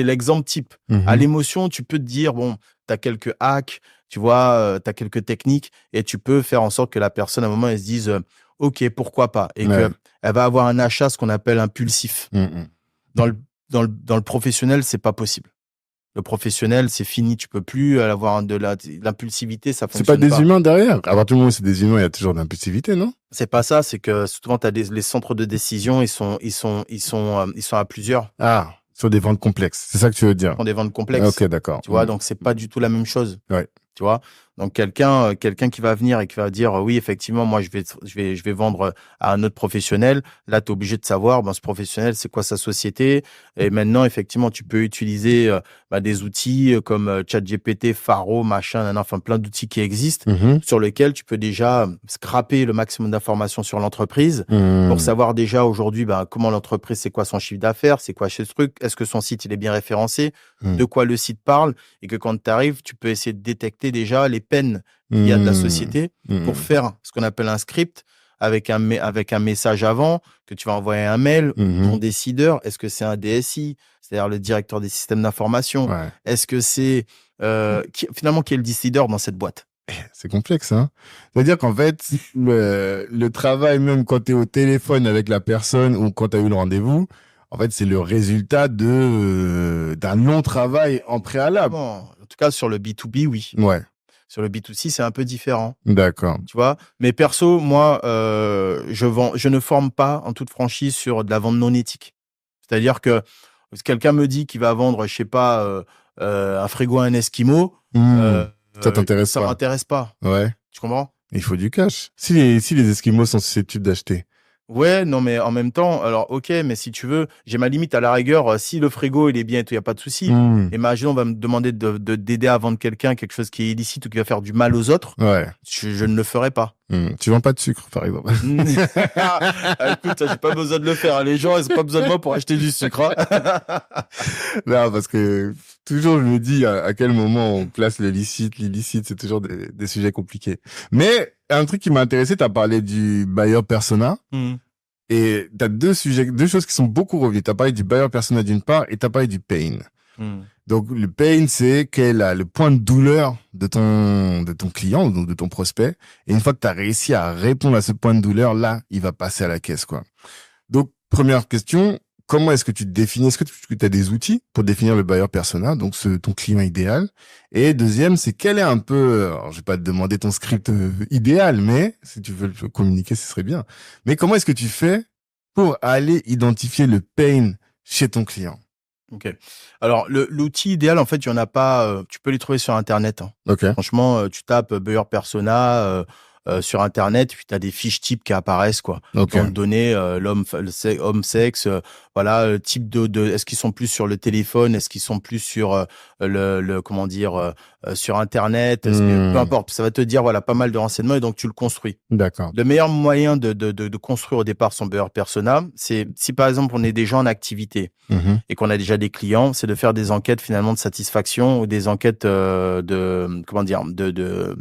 l'exemple type. Mhm. À l'émotion, tu peux te dire, bon, tu as quelques hacks, tu vois, tu as quelques techniques, et tu peux faire en sorte que la personne, à un moment, elle se dise, OK, pourquoi pas, et Ouais. qu'elle va avoir un achat, ce qu'on appelle impulsif. Mhm. Dans le professionnel, c'est pas possible. Le professionnel, c'est fini. Tu peux plus avoir de l'impulsivité, ça C'est pas fonctionne des humains derrière. À partir du moment où c'est des humains, il y a toujours de l'impulsivité, non? C'est pas ça, c'est que souvent les centres de décision, ils sont à plusieurs. Ah, sur des ventes complexes. C'est ça que tu veux dire. Ils font des ventes complexes. Ok, d'accord. Tu vois, donc c'est pas du tout la même chose. Ouais. Tu vois, donc quelqu'un qui va venir et qui va dire oui, effectivement, moi je vais vendre à un autre professionnel. Là, tu es obligé de savoir ce professionnel, c'est quoi sa société. Et maintenant, effectivement, tu peux utiliser des outils comme ChatGPT, Faro, machin, enfin plein d'outils qui existent Mhm. sur lesquels tu peux déjà scraper le maximum d'informations sur l'entreprise Mhm. pour savoir déjà aujourd'hui comment l'entreprise, c'est quoi son chiffre d'affaires, c'est quoi ce truc, est-ce que son site il est bien référencé, Mhm. de quoi le site parle, et que quand tu arrives, tu peux essayer de détecter déjà les peines qu'il y a de la société pour faire ce qu'on appelle un script avec un message avant, que tu vas envoyer un mail, ton décideur, est-ce que c'est un DSI, c'est-à-dire le directeur des systèmes d'information, Ouais. est-ce que c'est finalement qui est le décideur dans cette boîte? C'est complexe, hein. C'est-à-dire qu'en fait, le travail, même quand tu es au téléphone avec la personne ou quand tu as eu le rendez-vous, en fait, c'est le résultat d'un long travail en préalable. Bon, en tout cas, sur le B2B, oui. Ouais, Sur le B2C, c'est un peu différent. d'accord. Tu vois, mais perso, moi, je ne forme pas en toute franchise sur de la vente non éthique. C'est-à-dire que si quelqu'un me dit qu'il va vendre, je sais pas, un frigo à un Esquimau, Ça t'intéresse ça pas? m'intéresse pas. Ouais. Tu comprends? Il faut du cash. Si les Esquimaux sont susceptibles d'acheter, Ouais, non, mais en même temps, alors OK, mais si tu veux, j'ai ma limite à la rigueur, si le frigo il est bien et tout, il y a pas de souci. Hmm. Imaginons, on va me demander d'aider à vendre quelqu'un quelque chose qui est illicite ou qui va faire du mal aux autres, Ouais. je ne le ferai pas. Tu vends pas de sucre, par exemple. Ah, écoute, j'ai pas besoin de le faire. Les gens, ils ont pas besoin de moi pour acheter du sucre, hein. Non, parce que toujours je me dis à quel moment on place le licite, l'illicite, c'est toujours des sujets compliqués. Mais un truc qui m'a intéressé, t'as parlé du buyer persona Mmh. et t'as deux choses qui sont beaucoup revenues. T'as parlé du buyer persona d'une part et t'as parlé du pain. Mmh. Donc le pain, c'est quel est le point de douleur de ton client, donc de ton prospect. Et une fois que t'as réussi à répondre à ce point de douleur, là, il va passer à la caisse, quoi. Donc, première question, comment est-ce que tu te définis? Est-ce que tu as des outils pour définir le buyer persona, donc ton client idéal? Et deuxième, c'est quel est un peu, alors je vais pas te demander ton script idéal, mais si tu veux le communiquer, ce serait bien. Mais comment est-ce que tu fais pour aller identifier le pain chez ton client? OK. Alors l'outil idéal, en fait, il y en a pas, tu peux les trouver sur internet, hein. Ok, Franchement, tu tapes, buyer persona, sur internet, puis tu as des fiches types qui apparaissent, quoi. ok. Ils vont te donner, homme, sexe, voilà, type de est-ce qu'ils sont plus sur le téléphone? Est-ce qu'ils sont plus sur, comment dire? Sur internet? Est-ce que peu Hmm, importe, ça va te dire, voilà, pas mal de renseignements et donc tu le construis. d'accord. Le meilleur moyen de construire au départ son buyer persona, c'est si, par exemple, on est déjà en activité Mhm. et qu'on a déjà des clients, c'est de faire des enquêtes finalement de satisfaction ou des enquêtes de comment dire qu'on appelle de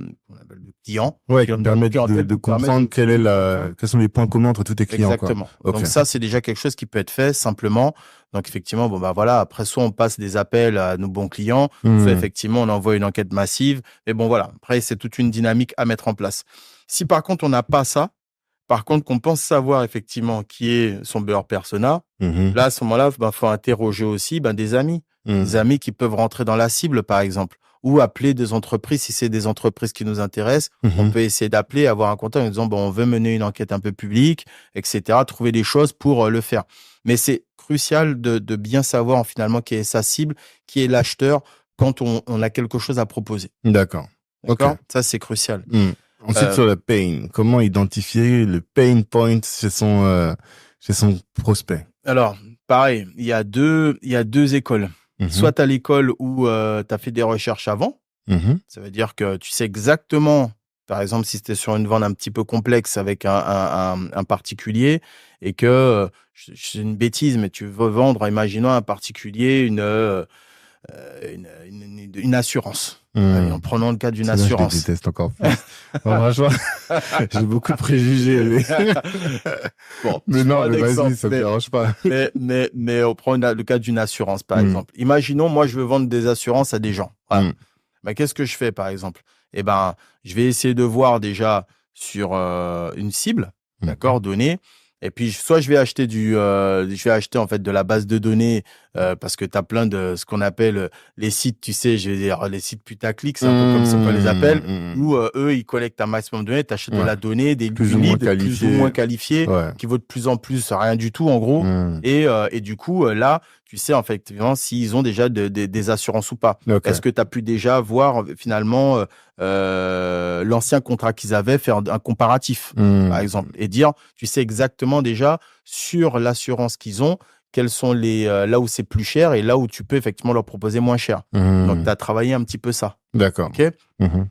clients Ouais, qui qui me permettent en fait de nous permettent comprendre quels sont les points communs entre tous tes clients, quoi. exactement. Ok. Donc ça, c'est déjà quelque chose qui peut être fait simplement. Donc effectivement, bon bah voilà, après soit on passe des appels à nos bons clients, soit Hmm, effectivement on envoie une enquête massive. Mais bon voilà, après c'est toute une dynamique à mettre en place. Si par contre on n'a pas ça, par contre, qu'on pense savoir effectivement qui est son buyer persona, mhm, là, à ce moment-là, ben, faut interroger aussi, ben, des amis. Des hmm, amis qui peuvent rentrer dans la cible, par exemple. Ou appeler des entreprises, si c'est des entreprises qui nous intéressent, on mhm. peut essayer d'appeler, avoir un contact en disant, bon, on veut mener une enquête un peu publique, etc., trouver des choses pour le faire. Mais c'est crucial de bien savoir finalement qui est sa cible, qui est l'acheteur quand on a quelque chose à proposer. D'accord. Ok. D'accord? Ça, c'est crucial. Hmm. Ensuite, Euh, sur le pain, comment identifier le pain point chez son prospect? Alors, pareil, il y a deux écoles. Mhm, Soit tu as l'école où tu as fait des recherches avant, mhm, ça veut dire que tu sais exactement, par exemple, si c'était sur une vente un petit peu complexe avec un particulier et que, c'est une bêtise, mais tu veux vendre, imaginons à un particulier une assurance. Allez, hmm. en prenant le cas d'une Ceux-là, je les assurance. déteste encore plus. Bon, franchement, j'ai beaucoup de préjugés, mais, Bon, mais je prends non, un mais vas-y, exemple, ça me mais dérange pas. Mais on prend le cas d'une assurance, par Hmm, exemple. Imaginons, moi, je veux vendre des assurances à des gens. Voilà. hmm, Ben, qu'est-ce que je fais, par exemple? Eh ben, je vais essayer de voir déjà sur une cible, mhm, d'accord, donnée. Et puis, soit je vais acheter en fait de la base de données parce que tu as plein de ce qu'on appelle les sites, tu sais, je vais dire les sites putaclic, c'est un peu comme ça qu'on les appelle, où eux, ils collectent un maximum de données, tu achètes de ouais. la donnée, Plus du ou moins lead plus ou qualifié. moins qualifié, Ouais. qui vaut de plus en plus rien du tout, en gros. Hmm, Et du coup, là, tu sais, en fait, effectivement, s'ils ont déjà des assurances ou pas. ok. Est-ce que tu as pu déjà voir finalement l'ancien contrat qu'ils avaient, faire un comparatif, par Hmm, exemple, et dire, tu sais exactement déjà sur l'assurance qu'ils ont, quels sont les là où c'est plus cher et là où tu peux effectivement leur proposer moins cher. Donc, tu hmm. as travaillé un petit peu ça. D'accord. OK? Mhm,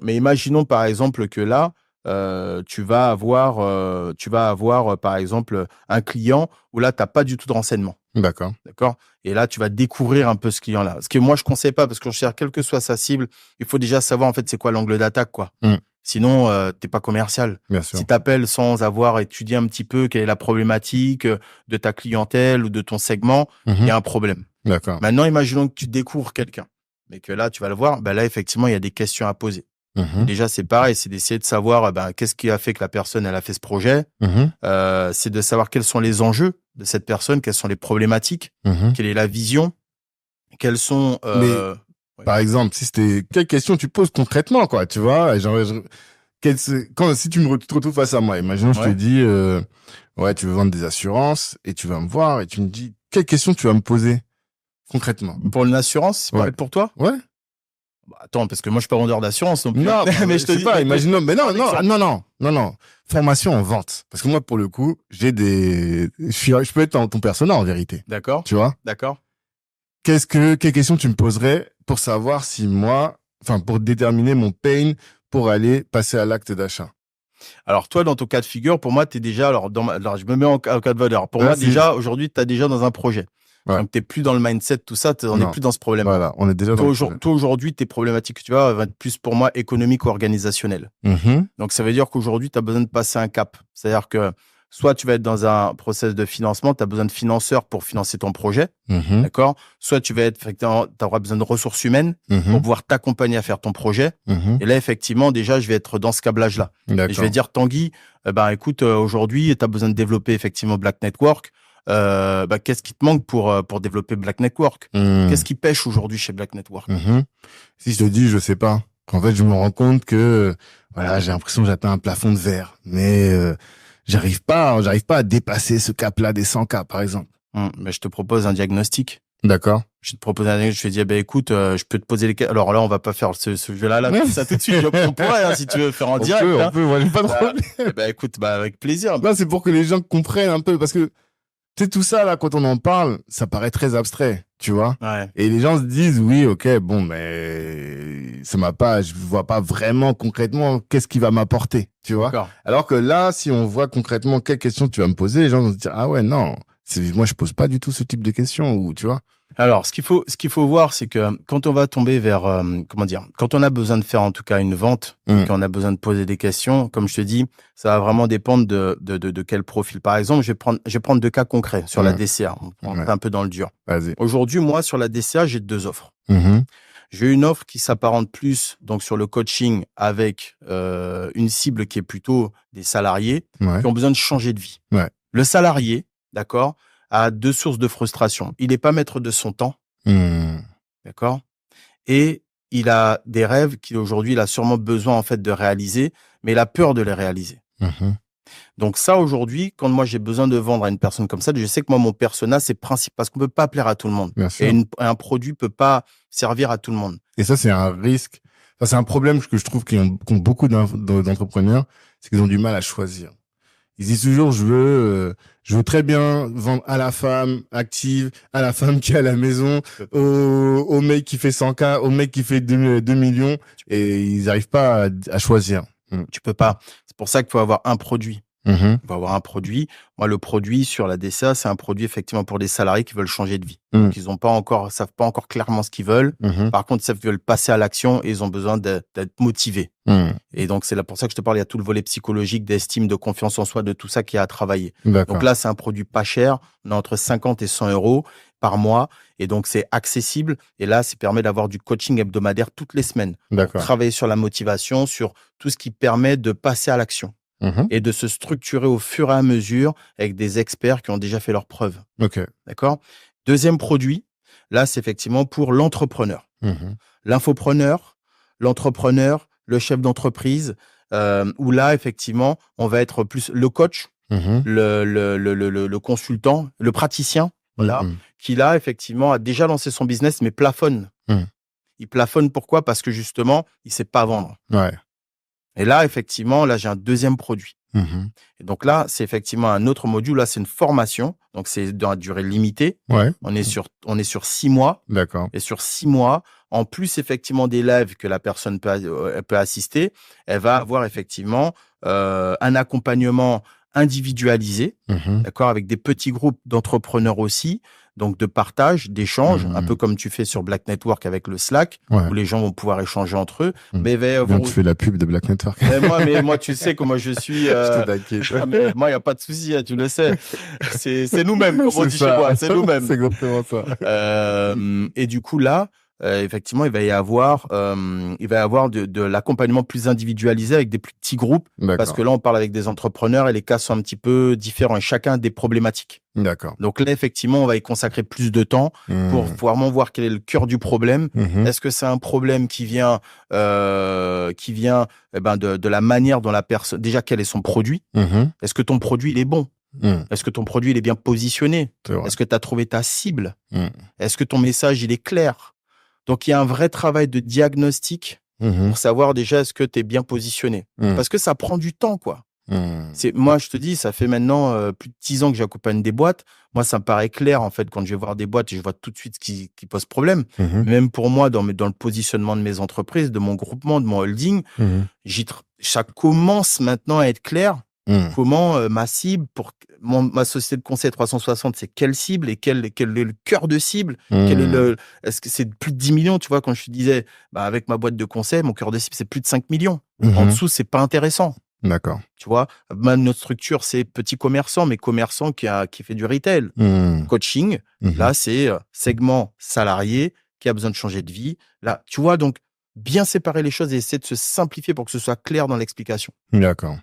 Mais imaginons par exemple que là, tu vas avoir, par exemple, un client où là, tu as pas du tout de renseignements. d'accord. D'accord? Et là, tu vas découvrir un peu ce client-là. Ce que moi, je conseille pas parce qu'on cherche, quelle que soit sa cible, il faut déjà savoir en fait c'est quoi l'angle d'attaque, quoi. Hmm, Sinon, t'es pas commercial. bien Si sûr. tu appelles sans avoir étudié un petit peu quelle est la problématique de ta clientèle ou de ton segment, il y Mhm, a un problème. d'accord. Maintenant, imaginons que tu découvres quelqu'un, mais que là, tu vas le voir, ben là, effectivement, il y a des questions à poser. Et Mhm, déjà, c'est pareil, c'est d'essayer de savoir ben, qu'est-ce qui a fait que la personne elle a fait ce projet. mhm, C'est de savoir quels sont les enjeux de cette personne, quelles sont les problématiques, mhm. quelle est la vision, quels sont. Mais Ouais. par exemple, si c'était quelle question tu poses concrètement, quoi, tu vois, genre, si tu te retrouves face à moi, imaginons je te Ouais. dis, ouais, tu veux vendre des assurances et tu vas me voir et tu me dis quelle question tu vas me poser concrètement. Pour une assurance, c'est Ouais, pareil pour toi. ouais. Bah, attends, parce que moi, je suis pas vendeur d'assurance non plus. Non, mais je te dis pas, imaginons, mais non, exemple. non. Formation en vente. Parce que moi, pour le coup, je peux être ton persona en vérité. D'accord, Tu vois? d'accord. Quelle question tu me poserais pour savoir si pour déterminer mon pain pour aller passer à l'acte d'achat? Alors, toi, dans ton cas de figure, pour moi, tu es déjà, alors, je me mets en cas de valeur. Pour moi, Vas-y. déjà, aujourd'hui, tu es déjà dans un projet. Ouais. Donc, tu n'es plus dans le mindset, tout ça, on n'est Non. plus dans ce problème. Voilà, on est déjà dans le problème. Toi, aujourd'hui, tes problématiques que tu as vont être plus pour moi économiques ou organisationnelles. Mhm. Donc, ça veut dire qu'aujourd'hui, tu as besoin de passer un cap. C'est-à-dire que soit tu vas être dans un process de financement, tu as besoin de financeurs pour financer ton projet. Mhm. D'accord? Soit tu auras besoin de ressources humaines pour Mhm. pouvoir t'accompagner à faire ton projet. Mhm. Et là, effectivement, déjà, je vais être dans ce câblage-là. Et je vais D'accord. dire, Tanguy, écoute, aujourd'hui, tu as besoin de développer effectivement Black Network. Qu'est-ce qui te manque pour développer Black Network? Mhm. Qu'est-ce qui pêche aujourd'hui chez Black Network? Mhm. Si je te dis, je sais pas. En fait, je me rends compte que, voilà, j'ai l'impression que j'atteins un plafond de verre. Mais, j'arrive pas à dépasser ce cap-là des 100K, par exemple. Je te propose un diagnostic. D'accord. Je te propose un diagnostic. Je te dis, écoute, je peux te poser les questions. Alors là, on va pas faire ce jeu-là, ça tout de suite. On pourrait, si tu veux faire en direct. On peut, moi, j'ai pas de problème. Écoute, avec plaisir. Là, c'est pour que les gens comprennent un peu, parce que, tu sais, tout ça, là, quand on en parle, ça paraît très abstrait, tu vois. Ouais. Et les gens se disent, oui, ok, bon, mais je vois pas vraiment concrètement qu'est-ce qui va m'apporter, tu vois. D'accord. Alors que là, si on voit concrètement quelles questions tu vas me poser, les gens vont se dire, ah ouais, non, moi, je pose pas du tout ce type de questions, ou, tu vois. Alors, ce qu'il faut voir, c'est que quand on va tomber vers, quand on a besoin de faire en tout cas une vente, quand on a besoin de poser des questions, comme je te dis, ça va vraiment dépendre de quel profil. Par exemple, je vais prendre deux cas concrets sur la DCA. On prend un peu dans le dur. Vas-y. Aujourd'hui, moi, sur la DCA, j'ai deux offres. J'ai une offre qui s'apparente plus donc sur le coaching avec une cible qui est plutôt des salariés qui ont besoin de changer de vie. Ouais. Le salarié, d'accord, a deux sources de frustration. Il n'est pas maître de son temps, d'accord, et il a des rêves qu'aujourd'hui il a sûrement besoin en fait de réaliser, mais il a peur de les réaliser. Donc ça, aujourd'hui, quand moi j'ai besoin de vendre à une personne comme ça, je sais que moi mon persona c'est principal parce qu'on peut pas plaire à tout le monde. Bien sûr. Et un produit peut pas servir à tout le monde. Et ça, c'est un risque. Enfin, c'est un problème que je trouve qu'ont beaucoup d'entrepreneurs, c'est qu'ils ont du mal à choisir. Ils disent toujours, je veux très bien vendre à la femme active, à la femme qui est à la maison, au mec qui fait 100K, au mec qui fait 2 millions, et ils n'arrivent pas à choisir. Tu peux pas. C'est pour ça qu'il faut avoir un produit. Il faut avoir un produit. Moi, le produit sur la DCA, c'est un produit effectivement pour des salariés qui veulent changer de vie. Donc, ils savent pas encore clairement ce qu'ils veulent. Par contre, ils savent qu'ils veulent passer à l'action et ils ont besoin d'être motivés. Et donc, c'est là pour ça que je te parle. Il y a tout le volet psychologique, d'estime, de confiance en soi, de tout ça qui a à travailler. Donc là, c'est un produit pas cher. On a entre 50 et 100 euros par mois. Et donc, c'est accessible. Et là, ça permet d'avoir du coaching hebdomadaire toutes les semaines. Travailler sur la motivation, sur tout ce qui permet de passer à l'action. Et de se structurer au fur et à mesure avec des experts qui ont déjà fait leurs preuves. D'accord? Deuxième produit, là, c'est effectivement pour l'entrepreneur. L'infopreneur, l'entrepreneur, le chef d'entreprise, où là, effectivement, on va être plus le coach, le consultant, le praticien, voilà, qui là, effectivement, a déjà lancé son business, mais plafonne. Il plafonne pourquoi? Parce que justement, il sait pas vendre. Et là, effectivement, là, j'ai un deuxième produit. Et donc là, c'est effectivement un autre module. Là, c'est une formation. Donc, c'est dans la durée limitée. On est sur 6 mois. Et sur 6 mois, en plus, effectivement, des lives que la personne peut assister, elle va avoir effectivement un accompagnement individualisé, d'accord, avec des petits groupes d'entrepreneurs aussi, donc de partage, d'échange, un peu comme tu fais sur Black Network avec le Slack, où les gens vont pouvoir échanger entre eux. Mais tu fais la pub de Black Network. Mais moi, tu sais comment je suis. Moi, il n'y a pas de souci, tu le sais. C'est nous-mêmes, comme on dit chez moi. C'est nous-mêmes. C'est exactement ça. Et du coup, là, effectivement, il va y avoir de l'accompagnement plus individualisé avec des plus petits groupes. Parce que là, on parle avec des entrepreneurs et les cas sont un petit peu différents et chacun a des problématiques. Donc là, effectivement, on va y consacrer plus de temps pour vraiment voir quel est le cœur du problème. Est-ce que c'est un problème qui vient de la manière dont la personne, déjà, quel est son produit? Est-ce que ton produit, il est bon? Est-ce que ton produit, il est bien positionné? Est-ce que tu as trouvé ta cible? Est-ce que ton message, il est clair? Donc, il y a un vrai travail de diagnostic pour savoir déjà est-ce que tu es bien positionné. Parce que ça prend du temps, quoi. Moi, je te dis, ça fait maintenant plus de 10 ans que j'accompagne des boîtes. Moi, ça me paraît clair, en fait, quand je vais voir des boîtes, je vois tout de suite ce qui pose problème. Même pour moi, dans le positionnement de mes entreprises, de mon groupement, de mon holding, ça commence maintenant à être clair. Comment ma cible, ma société de conseil 360, c'est quelle cible et quel est le cœur de cible? Est-ce que c'est plus de 10 millions, tu vois, quand je te disais, avec ma boîte de conseil, mon cœur de cible, c'est plus de 5 millions. En dessous, c'est pas intéressant. D'accord. Tu vois, notre structure, c'est petit commerçant, mais commerçant qui fait du retail. Coaching, là, c'est segment salarié qui a besoin de changer de vie. Là, tu vois, donc, bien séparer les choses et essayer de se simplifier pour que ce soit clair dans l'explication. D'accord.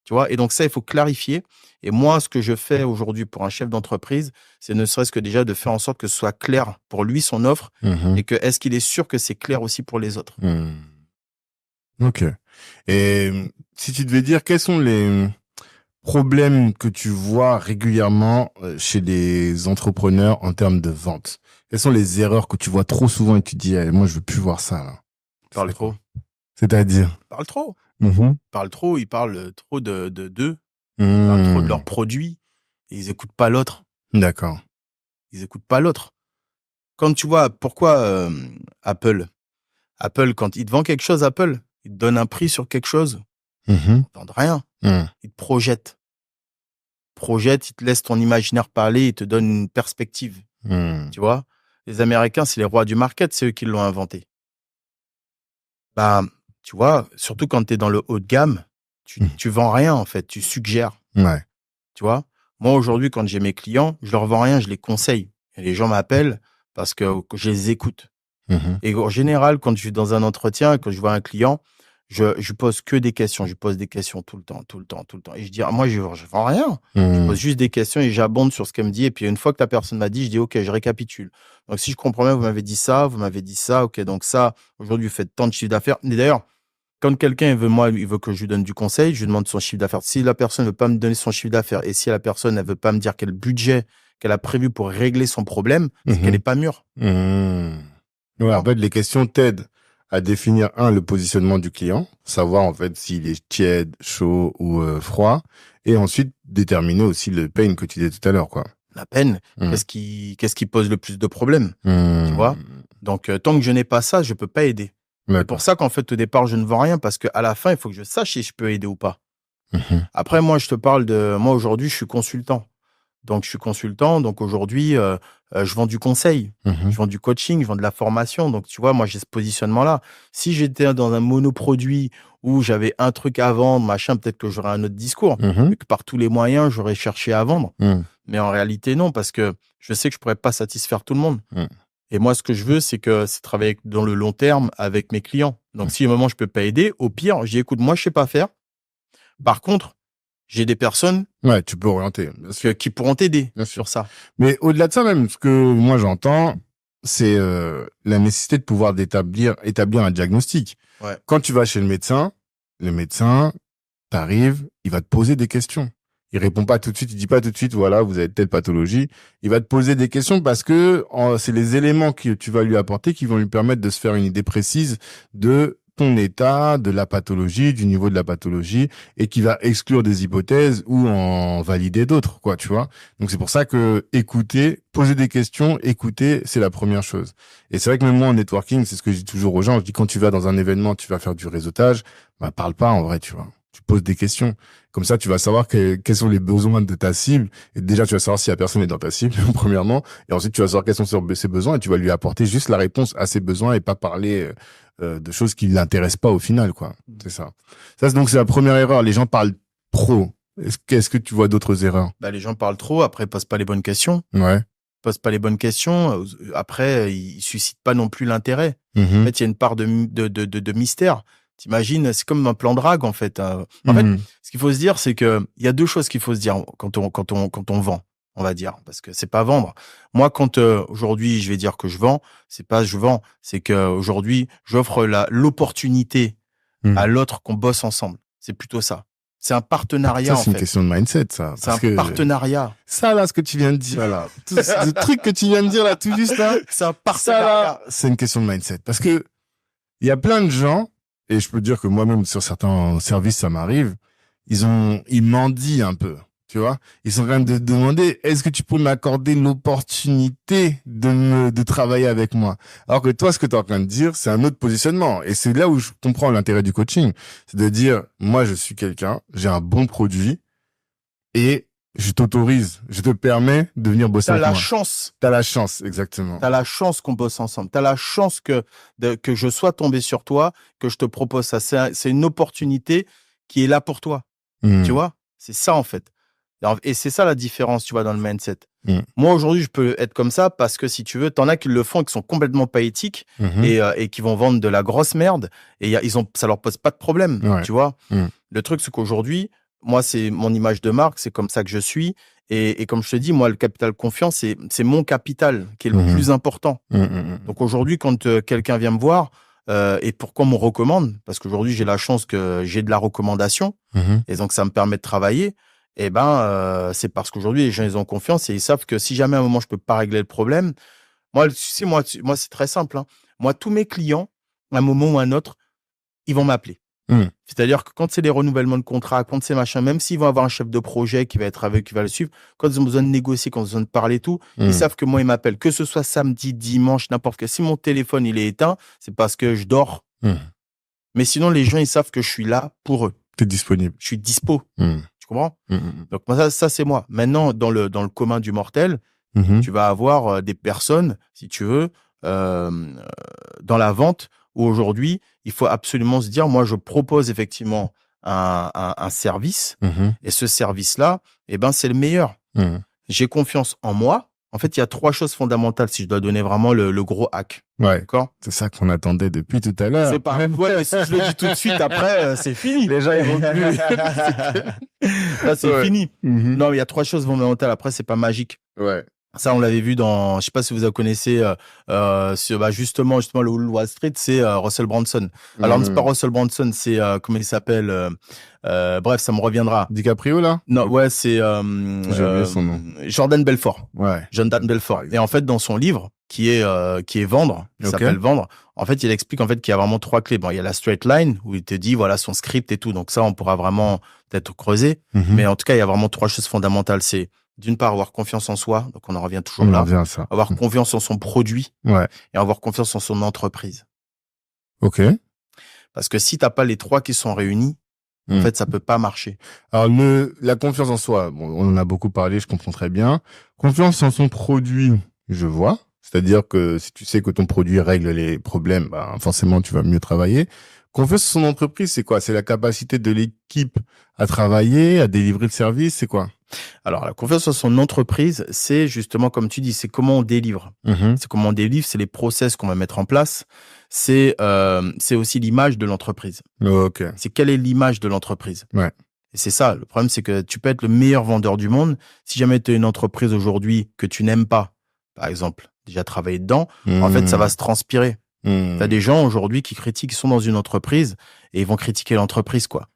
Tu vois, et donc ça, il faut clarifier. Et moi, ce que je fais aujourd'hui pour un chef d'entreprise, c'est ne serait-ce que déjà de faire en sorte que ce soit clair pour lui, son offre, et que est-ce qu'il est sûr que c'est clair aussi pour les autres. Ok. Et si tu devais dire quels sont les problèmes que tu vois régulièrement chez les entrepreneurs en termes de vente, quelles sont les erreurs que tu vois trop souvent et tu te dis, moi, je veux plus voir ça, là. Parle trop. C'est-à-dire? Parle trop. Parle trop, ils parlent trop d'eux. Ils parlent trop de leurs produits. Et ils écoutent pas l'autre. D'accord. Ils écoutent pas l'autre. Quand tu vois, pourquoi Apple, quand il te vend quelque chose, Apple, il te donne un prix sur quelque chose. Ils ne vendent rien. Ils te projettent. Ils te laissent ton imaginaire parler, ils te donnent une perspective. Tu vois, les Américains, c'est les rois du market, c'est eux qui l'ont inventé. Tu vois, surtout quand tu es dans le haut de gamme, tu vends rien, en fait, tu suggères. Ouais. Tu vois, moi, aujourd'hui, quand j'ai mes clients, je leur vends rien, je les conseille. Et les gens m'appellent parce que je les écoute. Et en général, quand je suis dans un entretien, quand je vois un client, je pose que des questions. Je pose des questions tout le temps. Et je dis, moi, je vends rien. Je pose juste des questions et j'abonde sur ce qu'elle me dit. Et puis, une fois que la personne m'a dit, je dis, OK, je récapitule. Donc, si je comprends bien, vous m'avez dit ça. OK, donc ça, aujourd'hui, vous faites tant de chiffre d'affaires. Mais d'ailleurs, quand quelqu'un il veut que je lui donne du conseil, je lui demande son chiffre d'affaires. Si la personne ne veut pas me donner son chiffre d'affaires et si la personne ne veut pas me dire quel budget qu'elle a prévu pour régler son problème, c'est qu'elle n'est pas mûre. Ouais, en fait, les questions t'aident à définir, le positionnement du client, savoir en fait s'il est tiède, chaud ou froid, et ensuite déterminer aussi le pain que tu disais tout à l'heure, quoi. La peine, qu'est-ce qui pose le plus de problèmes, tu vois? Donc, tant que je n'ai pas ça, je peux pas aider. C'est pour ça qu'en fait, au départ, je ne vends rien parce qu'à la fin, il faut que je sache si je peux aider ou pas. Après, moi, moi, aujourd'hui, je suis consultant. Donc aujourd'hui, je vends du conseil, je vends du coaching, je vends de la formation. Donc, tu vois, moi, j'ai ce positionnement-là. Si j'étais dans un monoproduit où j'avais un truc à vendre, machin, peut-être que j'aurais un autre discours. Et que par tous les moyens, j'aurais cherché à vendre. Mais en réalité, non, parce que je sais que je pourrais pas satisfaire tout le monde. Et moi, ce que je veux, c'est travailler dans le long terme avec mes clients. Donc, si à un moment, je peux pas aider, au pire, je dis, écoute, moi, je sais pas faire. Par contre, j'ai des personnes tu peux orienter qui pourront t'aider sur ça. Mais au-delà de ça, même, ce que moi j'entends, c'est la nécessité de pouvoir établir un diagnostic. Ouais. Quand tu vas chez le médecin, t'arrives, il va te poser des questions. Il répond pas tout de suite, il dit pas tout de suite, voilà, vous avez telle pathologie. Il va te poser des questions parce que c'est les éléments que tu vas lui apporter qui vont lui permettre de se faire une idée précise de ton état, de la pathologie, du niveau de la pathologie, et qui va exclure des hypothèses ou en valider d'autres, quoi, tu vois. Donc c'est pour ça que écouter, poser des questions, écouter, c'est la première chose. Et c'est vrai que même moi en networking, c'est ce que je dis toujours aux gens, je dis quand tu vas dans un événement, tu vas faire du réseautage, parle pas en vrai, tu vois. Tu poses des questions. Comme ça, tu vas savoir quels sont les besoins de ta cible. Et déjà, tu vas savoir si la personne est dans ta cible, premièrement. Et ensuite, tu vas savoir quels sont ses besoins et tu vas lui apporter juste la réponse à ses besoins et pas parler de choses qui l'intéressent pas au final, quoi. C'est ça. Donc, c'est la première erreur. Les gens parlent trop. Est-ce que tu vois d'autres erreurs? Les gens parlent trop. Après, ils posent pas les bonnes questions. Ouais. Ils posent pas les bonnes questions. Après, ils suscitent pas non plus l'intérêt. En fait, il y a une part de mystère. T'imagines, c'est comme un plan drague, en fait. En fait, ce qu'il faut se dire, c'est que il y a deux choses qu'il faut se dire quand on vend, on va dire, parce que c'est pas vendre. Moi, quand aujourd'hui, je vais dire que je vends, c'est pas je vends, c'est que aujourd'hui, j'offre l'opportunité à l'autre qu'on bosse ensemble. C'est plutôt ça. C'est un partenariat, Ça, c'est en une fait. question de mindset, ça. C'est Parce un que partenariat. ça, là, ce que tu viens de dire, là, tout ce truc que tu viens de dire, là, tout juste, là, C'est un ça, partenariat. là, c'est une question de mindset. Parce que il y a plein de gens, et je peux dire que moi-même, sur certains services, ça m'arrive, ils mendient un peu. Tu vois, ils sont en train de demander, est-ce que tu peux m'accorder l'opportunité de travailler avec moi? Alors que toi, ce que tu es en train de dire, c'est un autre positionnement. Et c'est là où je comprends l'intérêt du coaching. C'est de dire, moi, je suis quelqu'un, j'ai un bon produit et je t'autorise, je te permets de venir bosser T'as avec la moi. chance. T'as la chance, exactement. T'as la chance qu'on bosse ensemble. T'as la chance que je sois tombé sur toi, que je te propose ça. C'est une opportunité qui est là pour toi. Tu vois? C'est ça, en fait. Et c'est ça la différence, tu vois, dans le mindset. Moi, aujourd'hui, je peux être comme ça parce que, si tu veux, t'en as qui le font, qui sont complètement pas éthiques et qui vont vendre de la grosse merde et ça leur pose pas de problème, Ouais. tu vois. Le truc, c'est qu'aujourd'hui, moi, c'est mon image de marque, c'est comme ça que je suis. Et comme je te dis, moi, le capital confiance, c'est mon capital qui est le plus important. Donc aujourd'hui, quand quelqu'un vient me voir, et pourquoi on me recommande, parce qu'aujourd'hui, j'ai la chance que j'ai de la recommandation, et donc ça me permet de travailler. Et c'est parce qu'aujourd'hui, les gens, ils ont confiance et ils savent que si jamais à un moment, je peux pas régler le problème, moi, tu sais, moi, c'est très simple, hein. Moi, tous mes clients, à un moment ou à un autre, ils vont m'appeler. C'est-à-dire que quand c'est des renouvellements de contrat, quand c'est machin, même s'ils vont avoir un chef de projet qui va être avec, qui va le suivre, quand ils ont besoin de négocier, quand ils ont besoin de parler tout, ils savent que moi, ils m'appellent. Que ce soit samedi, dimanche, n'importe quel. Si mon téléphone, il est éteint, c'est parce que je dors. Mais sinon, les gens, ils savent que je suis là pour eux. T'es disponible. Je suis dispo. Tu comprends? Donc, moi, ça, c'est moi. Maintenant, dans le commun du mortel, tu vas avoir des personnes, si tu veux, dans la vente, où aujourd'hui, il faut absolument se dire, moi, je propose effectivement un service, et ce service-là, c'est le meilleur. J'ai confiance en moi. En fait, il y a 3 choses fondamentales si je dois donner vraiment le gros hack. Ouais. D'accord? C'est ça qu'on attendait depuis tout à l'heure. C'est pas ouais, si je le dis tout de suite, après, c'est fini. Les gens, ils vont plus. Là, c'est fini. Mhm. Non, mais il y a 3 choses fondamentales. Après, c'est pas magique. Ouais. Ça, on l'avait vu dans, je sais pas si vous la connaissez, justement, le Wall Street, c'est Russell Brunson. Alors, c'est pas Russell Brunson, c'est, comment il s'appelle, bref, ça me reviendra. DiCaprio, là? Non, ouais, c'est J'ai oublié son nom. Jordan Belfort. Ouais. Jordan Belfort. Et en fait, dans son livre, qui est Vendre, qui s'appelle Vendre, en fait, il explique en fait qu'il y a vraiment 3 clés. Bon, il y a la straight line, où il te dit, voilà, son script et tout. Donc ça, on pourra vraiment peut-être creuser. Mais en tout cas, il y a vraiment 3 choses fondamentales. C'est, d'une part, avoir confiance en soi. Donc, on en revient toujours là. On revient à ça. Avoir confiance en son produit. Ouais. Et avoir confiance en son entreprise. Ok. Parce que si t'as pas les 3 qui sont réunis, en fait, ça peut pas marcher. Alors, la confiance en soi, bon, on en a beaucoup parlé, je comprends très bien. Confiance en son produit, je vois. C'est-à-dire que si tu sais que ton produit règle les problèmes, forcément, tu vas mieux travailler. Confiance en son entreprise, c'est quoi? C'est la capacité de l'équipe à travailler, à délivrer le service, c'est quoi? Alors, la confiance en son entreprise, c'est justement, comme tu dis, c'est comment on délivre. C'est comment on délivre, c'est les process qu'on va mettre en place. C'est aussi l'image de l'entreprise. Ok. C'est quelle est l'image de l'entreprise. Ouais. Et c'est ça, le problème, c'est que tu peux être le meilleur vendeur du monde. Si jamais tu as une entreprise aujourd'hui que tu n'aimes pas, par exemple, déjà travailler dedans, en fait, ça va se transpirer. T'as des gens aujourd'hui qui critiquent, qui sont dans une entreprise et ils vont critiquer l'entreprise, quoi.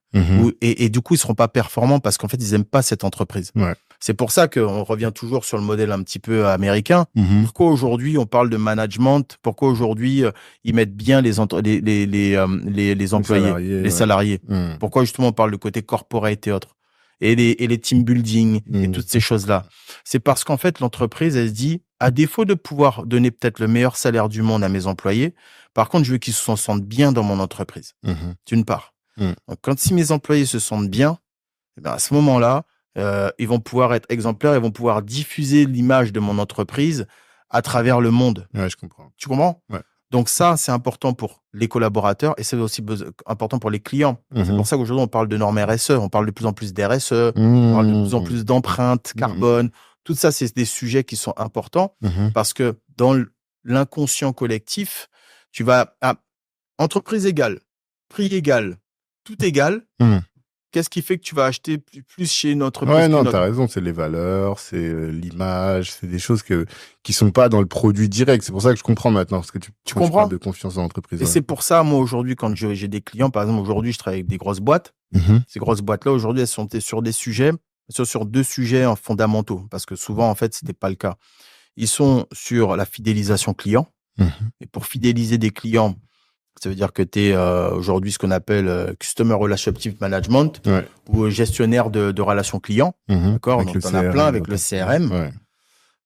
Et du coup, ils seront pas performants parce qu'en fait, ils aiment pas cette entreprise. Ouais. C'est pour ça qu'on revient toujours sur le modèle un petit peu américain. Pourquoi aujourd'hui on parle de management? Pourquoi aujourd'hui ils mettent bien les employés, les salariés? Pourquoi justement on parle de côté corporate et autres? Et les team building et toutes ces choses-là. C'est parce qu'en fait, l'entreprise, elle se dit, à défaut de pouvoir donner peut-être le meilleur salaire du monde à mes employés, par contre, je veux qu'ils se sentent bien dans mon entreprise. D'une part. Donc, si mes employés se sentent bien, à ce moment-là, ils vont pouvoir être exemplaires, ils vont pouvoir diffuser l'image de mon entreprise à travers le monde. Ouais, je comprends. Tu comprends? Ouais. Donc ça, c'est important pour les collaborateurs et c'est aussi important pour les clients. C'est pour ça qu'aujourd'hui, on parle de normes RSE, on parle de plus en plus d'RSE, on parle de plus en plus d'empreintes carbone. Tout ça, c'est des sujets qui sont importants parce que dans l'inconscient collectif, tu vas à entreprise égale, prix égal, tout égal. qu'est-ce qui fait que tu vas acheter plus chez une entreprise Ouais, qu'une non, autre? t'as raison, c'est les valeurs, c'est l'image, c'est des choses qui sont pas dans le produit direct. C'est pour ça que je comprends maintenant, parce que Tu quand tu parles comprends? de confiance dans l'entreprise. Et Ouais. c'est pour ça, moi, aujourd'hui, quand j'ai des clients, par exemple, aujourd'hui, je travaille avec des grosses boîtes. Mhm. Ces grosses boîtes-là, aujourd'hui, elles sont sur des sujets, sur 2 sujets fondamentaux, parce que souvent, en fait, c'était pas le cas. Ils sont sur la fidélisation client. Mhm. Et pour fidéliser des clients, ça veut dire que tu es aujourd'hui ce qu'on appelle Customer Relationship Management Ouais. ou gestionnaire de relations clients. Mhm. D'accord? Avec Donc, le tu en as CRM, plein avec le notamment. CRM. Ouais.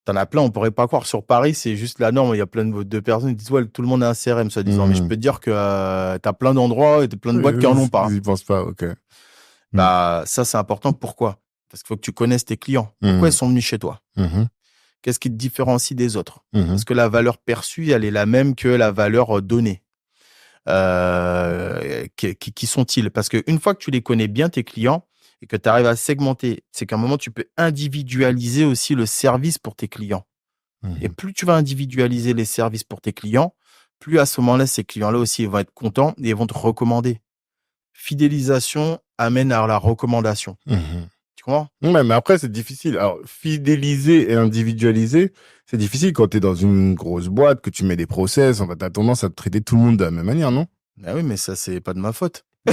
Tu en as plein, on pourrait pas croire. Sur Paris, c'est juste la norme. Il y a plein de personnes qui disent, ouais, tout le monde a un CRM, soi-disant. Mais je Mhm. peux te dire que tu as plein d'endroits et plein de boîtes qui en ont pas. Ils y pensent pas, ok. Bah, ça, c'est important. Pourquoi? Parce qu'il faut que tu connaisses tes clients. Pourquoi ils sont venus chez toi? Mhm. Qu'est-ce qui te différencie des autres? Mhm. Parce que la valeur perçue, elle est la même que la valeur donnée. Qui sont-ils? Parce qu'une fois que tu les connais bien, tes clients, et que tu arrives à segmenter, c'est qu'à un moment, tu peux individualiser aussi le service pour tes clients. Et Mhm. plus tu vas individualiser les services pour tes clients, plus à ce moment-là, ces clients-là aussi ils vont être contents et ils vont te recommander. Fidélisation amène à la recommandation. Mhm. Tu comprends? Ouais, mais après, c'est difficile. Alors, fidéliser et individualiser, c'est difficile quand tu es dans une grosse boîte, que tu mets des process. En fait, tu as tendance à traiter tout le monde de la même manière, non? Ah oui, mais ça, c'est pas de ma faute. Non,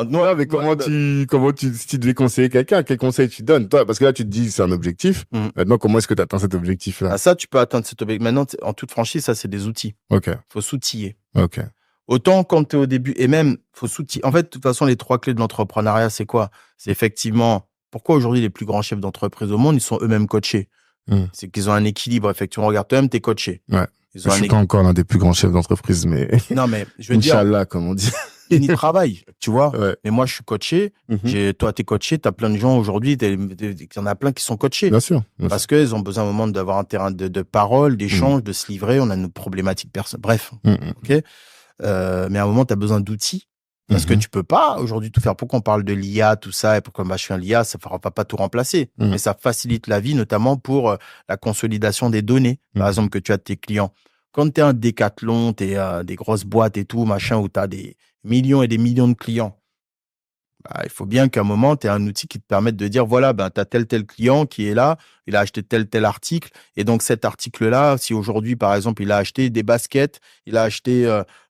Non, mais si tu devais conseiller quelqu'un, quel conseil tu donnes, toi? Parce que là, tu te dis, c'est un objectif. Mhm. Maintenant, comment est-ce que tu atteins cet objectif-là? Ah, ça, tu peux atteindre cet objectif. Maintenant, en toute franchise, ça, c'est des outils. Ok, Faut s'outiller. ok. Autant quand tu es au début, et même, faut s'outiller. En fait, de toute façon, les 3 clés de l'entrepreneuriat, c'est quoi? C'est effectivement, pourquoi aujourd'hui les plus grands chefs d'entreprise au monde, ils sont eux-mêmes coachés? Mhm. C'est qu'ils ont un équilibre, effectivement. Regarde, toi-même, t'es coaché. Ouais. Ils Je ont un suis pas encore l'un des plus grands chefs d'entreprise, mais Non, mais je veux dire, Inch'Allah, comme on dit. ils y travaillent, tu vois. Ouais. Mais moi, je suis coaché. Mhm. Toi, t'es coaché. T'as plein de gens aujourd'hui. Il y en a plein qui sont coachés. Bien sûr. Parce qu'ils ont besoin, à un moment, d'avoir un terrain de parole, d'échange, de se livrer. On a nos problématiques personnelles. Bref. Mhm. OK? Mais à un moment, tu as besoin d'outils. Parce que tu peux pas aujourd'hui tout faire. Pourquoi on parle de l'IA, tout ça, et pourquoi machin l'IA, ça ne va pas tout remplacer. Mhm. Mais ça facilite la vie, notamment pour la consolidation des données, par Mhm. exemple, que tu as de tes clients. Quand tu es un Decathlon, tu es des grosses boîtes et tout, machin, où tu as des millions et des millions de clients, bah, il faut bien qu'à un moment, tu aies un outil qui te permette de dire, voilà, ben, tu as tel client qui est là, il a acheté tel article. Et donc, cet article-là, si aujourd'hui, par exemple, il a acheté des baskets, il a acheté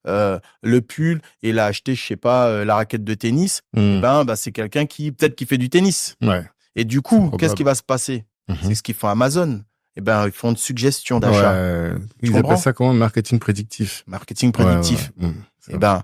le pull, et il a acheté, je sais pas, la raquette de tennis, Mhm. et ben, c'est quelqu'un peut-être qui fait du tennis. Ouais. Et du coup, Probable. qu'est-ce qui va se passer? Mhm. C'est ce qu'ils font Amazon. Et ben, ils font une suggestion d'achat. Ouais. Ils comprends? appellent ça comment? Marketing prédictif. Marketing prédictif. Ouais, ouais. C'est Et ça. ben,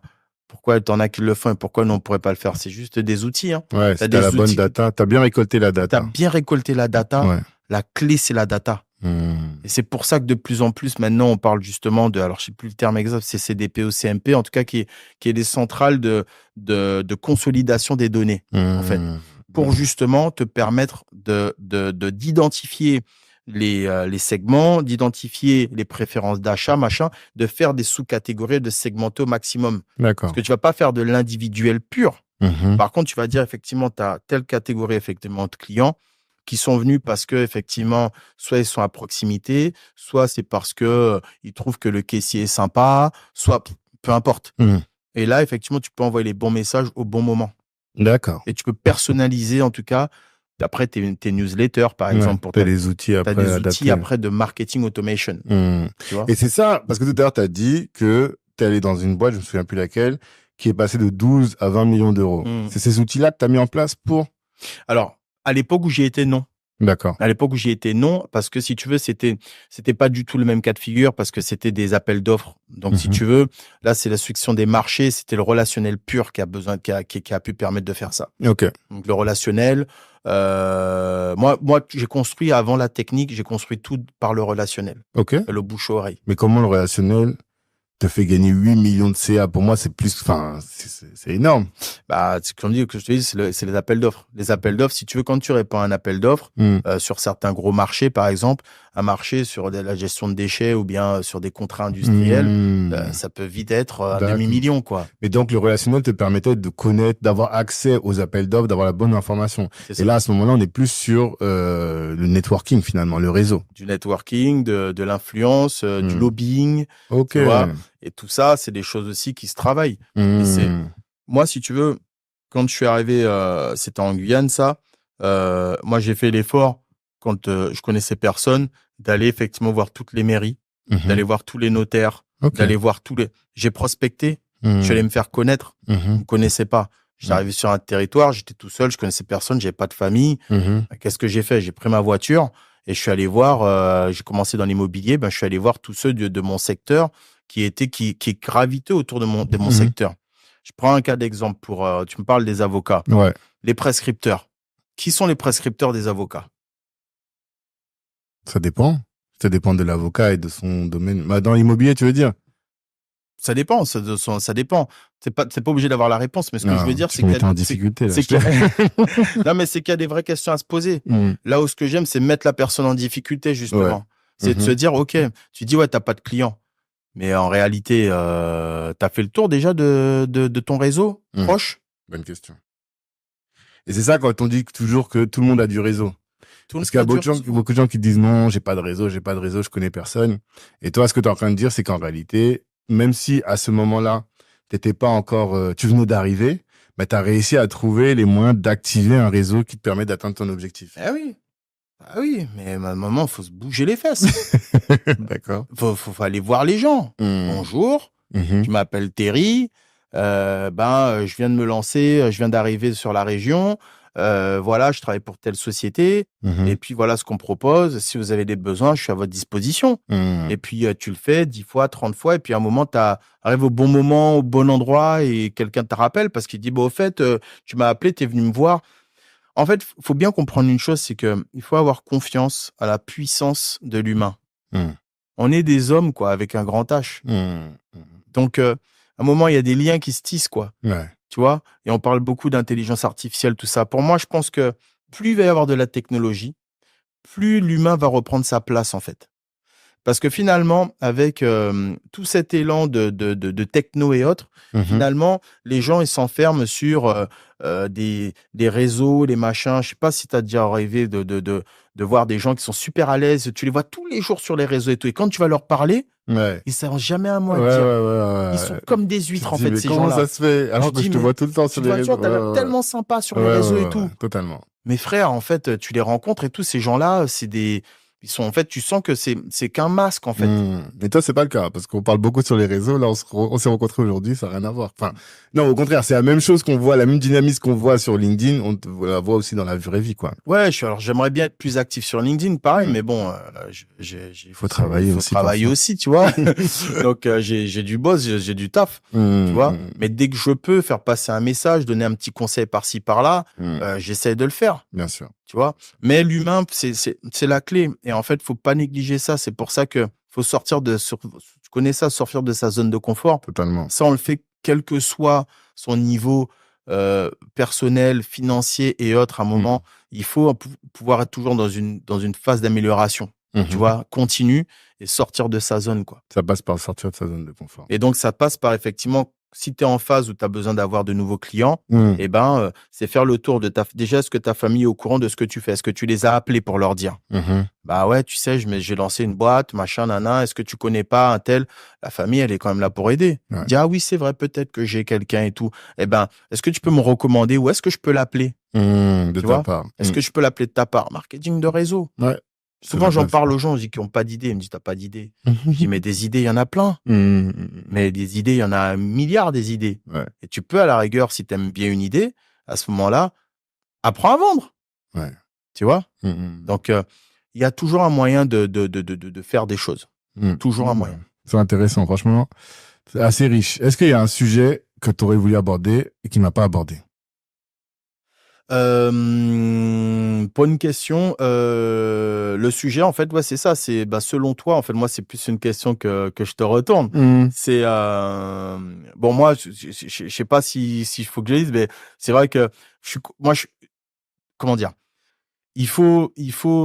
pourquoi t'en as qui le font et pourquoi nous, on pourrait pas le faire? C'est juste des outils, hein. Ouais, T'as si t'as la des bonne outils. data, t'as bien récolté la Tu as data. bien récolté la data. Ouais. La clé, c'est la data. Et c'est pour ça que de plus en plus, maintenant, on parle justement alors je sais plus le terme exact, c'est CDP ou CMP, en tout cas, qui est des centrales de consolidation des données, en fait, pour justement te permettre d'identifier les segments, d'identifier les préférences d'achat, machin, de faire des sous-catégories, de segmenter au maximum. D'accord. Parce que tu vas pas faire de l'individuel pur. Mhm. Par contre, tu vas dire effectivement, tu as telle catégorie effectivement de clients qui sont venus parce que effectivement, soit ils sont à proximité, soit c'est parce que ils trouvent que le caissier est sympa, soit peu importe. Mhm. Et là, effectivement, tu peux envoyer les bons messages au bon moment. D'accord. Et tu peux personnaliser en tout cas après tes newsletters, par exemple, pour t'as les outils après des outils adaptés. après de marketing automation. Mhm. Tu vois? Et c'est ça, parce que tout à l'heure, t'as dit que t'es allé dans une boîte, je me souviens plus laquelle, qui est passée de 12 à 20 millions d'euros. Mhm. C'est ces outils-là que t'as mis en place pour? Alors, à l'époque où j'y étais, non. D'accord. À l'époque où j'y étais, non, parce que si tu veux, c'était pas du tout le même cas de figure, parce que c'était des appels d'offres. Donc, si tu veux, là, c'est la succession des marchés, c'était le relationnel pur qui a pu permettre de faire ça. Ok. Donc, le relationnel, moi, j'ai construit avant la technique, j'ai construit tout par le relationnel, Ok. le bouche-oreille. Mais comment le relationnel te fait gagner 8 millions de CA? Pour moi, c'est plus, enfin, c'est énorme. Bah, comme je te dis, c'est les appels d'offres. Les appels d'offres, si tu veux, quand tu réponds à un appel d'offres, sur certains gros marchés, par exemple, un marché sur la gestion de déchets ou bien sur des contrats industriels, ça peut vite être un D'accord. demi-million, quoi. Mais donc, le relationnel te permettait de connaître, d'avoir accès aux appels d'offres, d'avoir la bonne information. C'est ça. Et là, à ce moment-là, on est plus sur le networking, finalement, le réseau. Du networking, de l'influence, du lobbying, Ok. tu vois. Et tout ça, c'est des choses aussi qui se travaillent. Et Moi, si tu veux, quand je suis arrivé, c'était en Guyane, ça. Moi, j'ai fait l'effort, quand je connaissais personne, d'aller effectivement voir toutes les mairies, d'aller Mhm. voir tous les notaires, Ok. d'aller voir tous les. J'ai prospecté, je suis allé Mhm. me faire connaître. Je Mhm. me connaissais pas. J'étais Mhm. arrivé sur un territoire, j'étais tout seul, je connaissais personne, j'avais pas de famille. Mhm. Qu'est-ce que j'ai fait? J'ai pris ma voiture et je suis allé voir. J'ai commencé dans l'immobilier. Ben, je suis allé voir tous ceux de mon secteur qui gravitaient autour de mon Mhm. secteur. Je prends un cas d'exemple pour. Tu me parles des avocats, Ouais. les prescripteurs. Qui sont les prescripteurs des avocats? Ça dépend. Ça dépend de l'avocat et de son domaine. Bah, dans l'immobilier, tu veux dire? Ça dépend. Ça dépend. C'est pas obligé d'avoir la réponse, mais ce que je veux Non, dire, tu me mettais en difficulté, là. non, mais c'est qu'il y a des vraies questions à se poser. Mhm. Là où ce que j'aime, c'est mettre la personne en difficulté, Ouais. justement. C'est de se Mhm. dire, OK, tu dis, ouais, t'as pas de clients. Mais en réalité, t'as fait le tour déjà de ton réseau Mhm. proche? Bonne question. Et c'est ça quand on dit toujours que tout le monde a du réseau. Tout le Parce monde qu'il y a a du réseau. beaucoup de gens qui disent non, j'ai pas de réseau, je connais personne. Et toi, ce que tu es en train de dire, c'est qu'en réalité, même si à ce moment-là, t'étais pas encore, tu venais d'arriver, mais tu as réussi à trouver les moyens d'activer un réseau qui te permet d'atteindre ton objectif. Eh oui. Ah oui, mais à un moment, faut se bouger les fesses. D'accord. Faut aller voir les gens. Mhm. Bonjour, Mhm. je m'appelle Terry. Je viens de me lancer, je viens d'arriver sur la région. Voilà, je travaille pour telle société. Mhm. Et puis voilà ce qu'on propose. Si vous avez des besoins, je suis à votre disposition. Mhm. Et puis tu le fais 10 fois, 30 fois. Et puis à un moment, tu arrives au bon moment, au bon endroit et quelqu'un te rappelle parce qu'il dit, bon, au fait, tu m'as appelé, tu es venu me voir. En fait, faut bien comprendre une chose, c'est que il faut avoir confiance à la puissance de l'humain. Mhm. On est des hommes, quoi, avec un grand H. Mhm. Donc, à un moment, il y a des liens qui se tissent, quoi. Ouais. Tu vois? Et on parle beaucoup d'intelligence artificielle, tout ça. Pour moi, je pense que plus il va y avoir de la technologie, plus l'humain va reprendre sa place, en fait. Parce que finalement, avec tout cet élan de techno et autres, Mhm. finalement, les gens, ils s'enferment sur des réseaux, les machins. Je sais pas si tu as déjà rêvé de voir des gens qui sont super à l'aise. Tu les vois tous les jours sur les réseaux et tout. Et quand tu vas leur parler, Ouais. ils savent jamais un mot Ouais, à te ouais, dire. Ils ouais, sont ouais. comme des Tu te huîtres, en dis, fait, mais ces comment gens-là. ça se fait? Je Alors que dis, je te mais vois tout le temps tu sur te les vois, tu vois, réseaux. t'as l'air Ouais, ouais, tellement sympa sur ouais. les Ouais, réseaux ouais, et ouais, ouais, tout. totalement. Mes frères, en fait, tu les rencontres et tout, ces gens-là, ils sont, en fait, tu sens que c'est qu'un masque, en fait. Mais toi, c'est pas le cas, parce qu'on parle beaucoup sur les réseaux. Là, on s'est rencontrés aujourd'hui, ça n'a rien à voir. Enfin, non, au contraire, c'est la même chose qu'on voit, la même dynamisme qu'on voit sur LinkedIn, la voit aussi dans la vraie vie, quoi. Ouais, alors j'aimerais bien être plus actif sur LinkedIn, pareil, Mm. mais bon, Faut travailler faut aussi travailler parfois. aussi, tu vois. Donc j'ai du boss, j'ai du taf, tu vois. Mais dès que je peux faire passer un message, donner un petit conseil par-ci par-là, j'essaie de le faire, Bien sûr, tu vois. Mais l'humain, c'est la clé. Et en fait, faut pas négliger ça. C'est pour ça que faut tu connais ça, sortir de sa zone de confort. totalement. Ça, on le fait quel que soit son niveau personnel, financier et autres. À un moment, il faut pouvoir être toujours dans une phase d'amélioration, tu Mhm. vois, continue et sortir de sa zone, quoi. Ça passe par sortir de sa zone de confort. Et donc, ça passe par effectivement, si tu es en phase où tu as besoin d'avoir de nouveaux clients, Mm. eh ben, c'est faire le tour de déjà, est-ce que ta famille est au courant de ce que tu fais? Est-ce que tu les as appelés pour leur dire? Mhm. Bah ouais, tu sais, j'ai lancé une boîte, machin, nana. Est-ce que tu connais pas un tel? La famille, elle est quand même là pour aider. Ouais. Dis, ah oui, c'est vrai, peut-être que j'ai quelqu'un et tout. Eh ben, est-ce que tu peux me recommander ou est-ce que je peux l'appeler? De Tu ta vois? part. Est-ce que je peux l'appeler de ta part? Marketing de réseau. Ouais. C'est Souvent, la j'en base. parle aux gens, je dis qu'ils n'ont pas d'idées. Ils me disent, t'as pas d'idées. Je dis, mais des idées, il y en a plein. Mais des idées, il y en a un milliard des idées. Ouais. Et tu peux, à la rigueur, si tu aimes bien une idée, à ce moment-là, apprends à vendre. Ouais. Tu vois? Donc, il y a toujours un moyen de faire des choses. Toujours un moyen. C'est intéressant, franchement. C'est assez riche. Est-ce qu'il y a un sujet que tu aurais voulu aborder et qui m'a pas abordé? Bonne question. Le sujet, en fait, ouais, c'est ça. C'est selon toi, en fait, moi, c'est plus une question que je te retourne. C'est bon, moi, je sais pas s'il faut que je dise, mais c'est vrai que comment dire? Il faut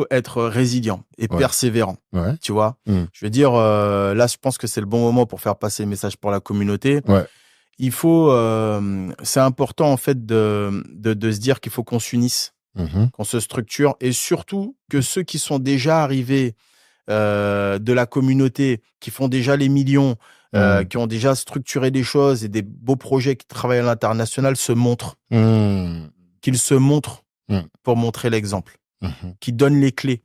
être résilient et Ouais. persévérant. Ouais. Tu vois? Je veux dire, là, je pense que c'est le bon moment pour faire passer le message pour la communauté. Ouais. Il faut, c'est important en fait de se dire qu'il faut qu'on s'unisse, qu'on se structure et surtout que ceux qui sont déjà arrivés de la communauté, qui font déjà les millions, qui ont déjà structuré des choses et des beaux projets qui travaillent à l'international se montrent. Qu'ils se montrent pour montrer l'exemple, qui donnent les clés.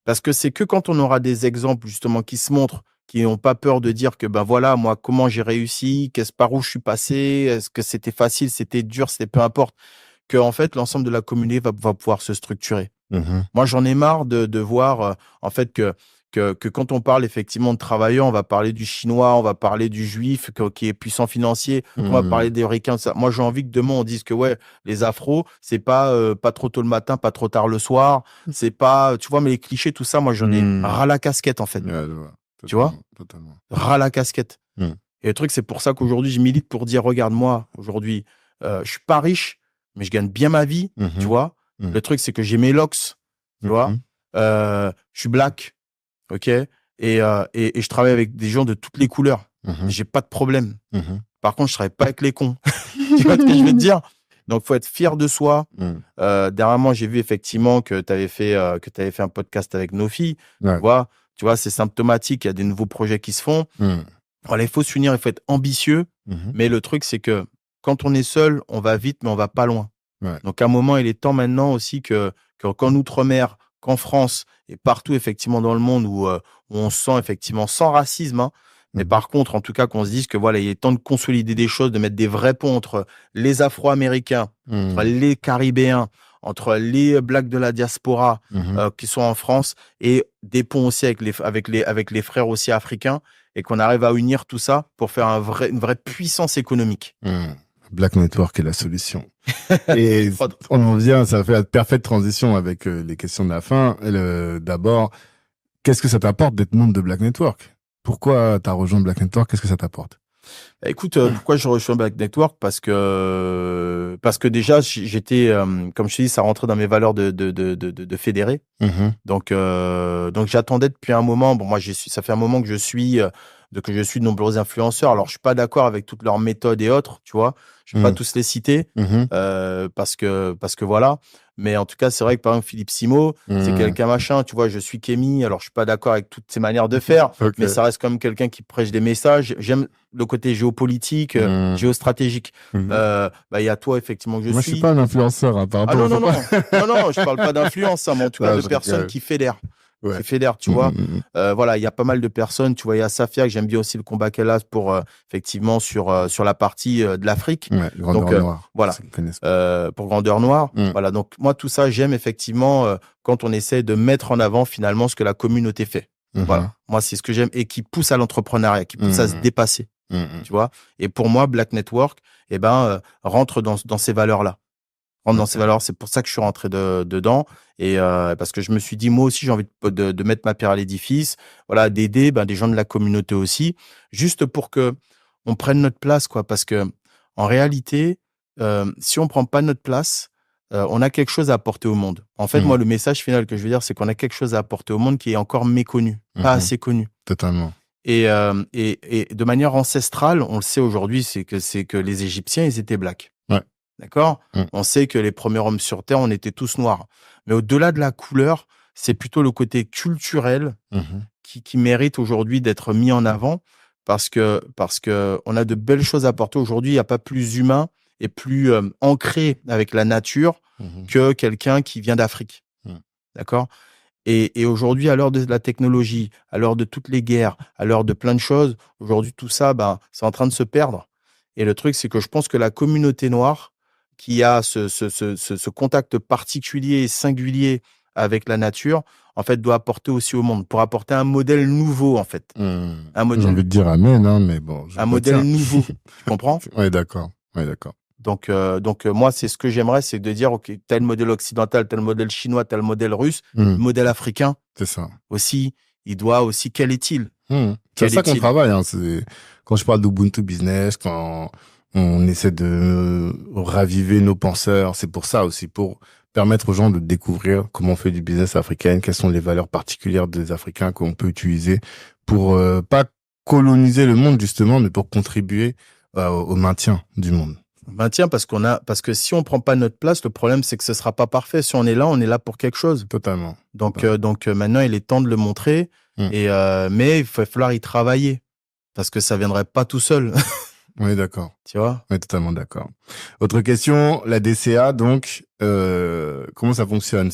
Parce que c'est que quand on aura des exemples justement qui se montrent, qui n'ont pas peur de dire que ben voilà, moi, comment j'ai réussi, par où je suis passé, est-ce que c'était facile, c'était dur, c'était peu importe, que en fait, l'ensemble de la communauté va pouvoir se structurer. Moi, j'en ai marre de voir en fait que quand on parle effectivement de travailleurs, on va parler du chinois, on va parler du juif qui est puissant financier, on va parler des ricains. Moi, j'ai envie que demain on dise que ouais, les afros, c'est pas trop tôt le matin, pas trop tard le soir, c'est pas, tu vois, mais les clichés, tout ça, moi j'en ai ras la casquette en fait. Ouais, tu vois, totalement. Ras la casquette. Et le truc, c'est pour ça qu'aujourd'hui, je milite pour dire, regarde, moi, aujourd'hui, je suis pas riche, mais je gagne bien ma vie, tu vois. Le truc, c'est que j'ai mes locks, tu vois. Je suis black, ok, et je travaille avec des gens de toutes les couleurs. J'ai pas de problème. Par contre, je travaille pas avec les cons. Tu vois ce que je veux te dire? Donc, faut être fier de soi. Dernièrement, j'ai vu effectivement que tu avais fait un podcast avec nos filles. Tu vois, c'est symptomatique. Il y a des nouveaux projets qui se font. Voilà, il faut s'unir, il faut être ambitieux. Mais le truc, c'est que quand on est seul, on va vite, mais on va pas loin. Donc, à un moment, il est temps maintenant aussi qu'en Outre-mer, qu'en France et partout, effectivement, dans le monde où on se sent effectivement sans racisme, hein, mais par contre, en tout cas, qu'on se dise que voilà, il est temps de consolider des choses, de mettre des vrais ponts entre les Afro-Américains, entre les Caribéens, entre les Blacks de la diaspora qui sont en France et des ponts aussi avec les frères aussi africains et qu'on arrive à unir tout ça pour faire une vraie puissance économique. Black Network est la solution. Et on en vient, ça fait la parfaite transition avec les questions de la fin. D'abord, qu'est-ce que ça t'apporte d'être membre de Black Network? Pourquoi tu as rejoint Black Network? Qu'est-ce que ça t'apporte? Écoute, pourquoi je rejoins Black Network? Parce que déjà, j'étais, comme je te dis, ça rentrait dans mes valeurs de fédéré. Donc j'attendais depuis un moment. Bon, moi, ça fait un moment que je suis de nombreux influenceurs. Alors, je suis pas d'accord avec toutes leurs méthodes et autres, tu vois. Je vais pas tous les citer parce que voilà. Mais en tout cas, c'est vrai que par exemple, Philippe Simo, c'est quelqu'un machin. Tu vois, je suis Kémy. Alors, je suis pas d'accord avec toutes ses manières de faire, mais ça reste quand même quelqu'un qui prêche des messages. J'aime le côté géopolitique, géostratégique. Il y a toi, effectivement, que je suis. Moi, je suis pas un influenceur, hein, pardon. Ah non, je parle pas d'influence, hein, mais en tout cas de personnes qui fédèrent. Qui fédèrent, tu vois. Voilà, il y a pas mal de personnes, tu vois, il y a Safia, que j'aime bien aussi le combat qu'elle a pour, effectivement, sur la partie de l'Afrique. Grandeur Noire. Voilà. Pour Grandeur Noire. Voilà, donc moi, tout ça, j'aime effectivement quand on essaie de mettre en avant finalement ce que la communauté fait. Voilà, moi, c'est ce que j'aime et qui pousse à l'entrepreneuriat, qui pousse à se dépasser. Tu vois. Et pour moi, Black Network, rentre dans ces valeurs-là. Dans ces valeurs, c'est pour ça que je suis rentré dedans et parce que je me suis dit moi aussi j'ai envie de mettre ma pierre à l'édifice, voilà, d'aider des gens de la communauté aussi, juste pour que on prenne notre place, quoi, parce que en réalité, si on prend pas notre place, on a quelque chose à apporter au monde. En fait, moi, le message final que je veux dire, c'est qu'on a quelque chose à apporter au monde qui est encore méconnu, pas assez connu. Totalement. Et de manière ancestrale, on le sait aujourd'hui, c'est que les Égyptiens, ils étaient blacks. D'accord? On sait que les premiers hommes sur Terre, on était tous noirs. Mais au-delà de la couleur, c'est plutôt le côté culturel qui mérite aujourd'hui d'être mis en avant parce que on a de belles choses à apporter aujourd'hui. Il n'y a pas plus humain et plus ancré avec la nature que quelqu'un qui vient d'Afrique. D'accord? Et aujourd'hui, à l'heure de la technologie, à l'heure de toutes les guerres, à l'heure de plein de choses, aujourd'hui, tout ça, c'est en train de se perdre. Et le truc, c'est que je pense que la communauté noire, qui a ce contact particulier et singulier avec la nature, en fait, doit apporter aussi au monde, pour apporter un modèle nouveau, en fait. Un modèle. J'ai envie de dire amen, hein, mais bon. Un modèle nouveau. Tu comprends? Oui, d'accord. Donc moi, c'est ce que j'aimerais, c'est de dire, OK, tel modèle occidental, tel modèle chinois, tel modèle russe, le modèle africain. C'est ça. Aussi, il doit aussi, quel est-il? C'est ça qu'on travaille, hein. Quand je parle d'Ubuntu Business, quand on essaie de raviver nos penseurs, c'est pour ça aussi, pour permettre aux gens de découvrir comment on fait du business africain, quelles sont les valeurs particulières des Africains qu'on peut utiliser pour pas coloniser le monde justement, mais pour contribuer au maintien du monde. Maintien parce que si on prend pas notre place, le problème c'est que ce sera pas parfait. Si on est là pour quelque chose. Totalement. Donc maintenant il est temps de le montrer mais il va falloir y travailler. parce que ça viendrait pas tout seul. Oui, d'accord. Tu vois? Oui, totalement d'accord. Autre question, la DCA, donc, comment ça fonctionne?